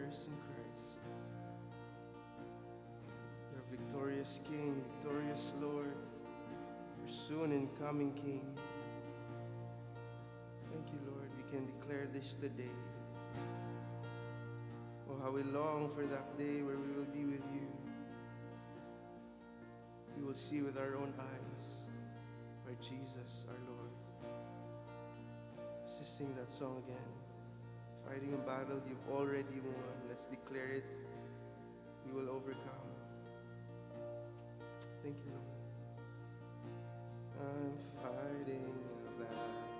victorious in Christ. You're a victorious King, victorious Lord, your soon and coming King. Thank you, Lord. We can declare this today. Oh, how we long for that day where we will be with you. We will see with our own eyes our Jesus, our Lord. Let's just sing that song again. Fighting a battle you've already won. Let's declare it. We will overcome. Thank you, Lord. I'm fighting a battle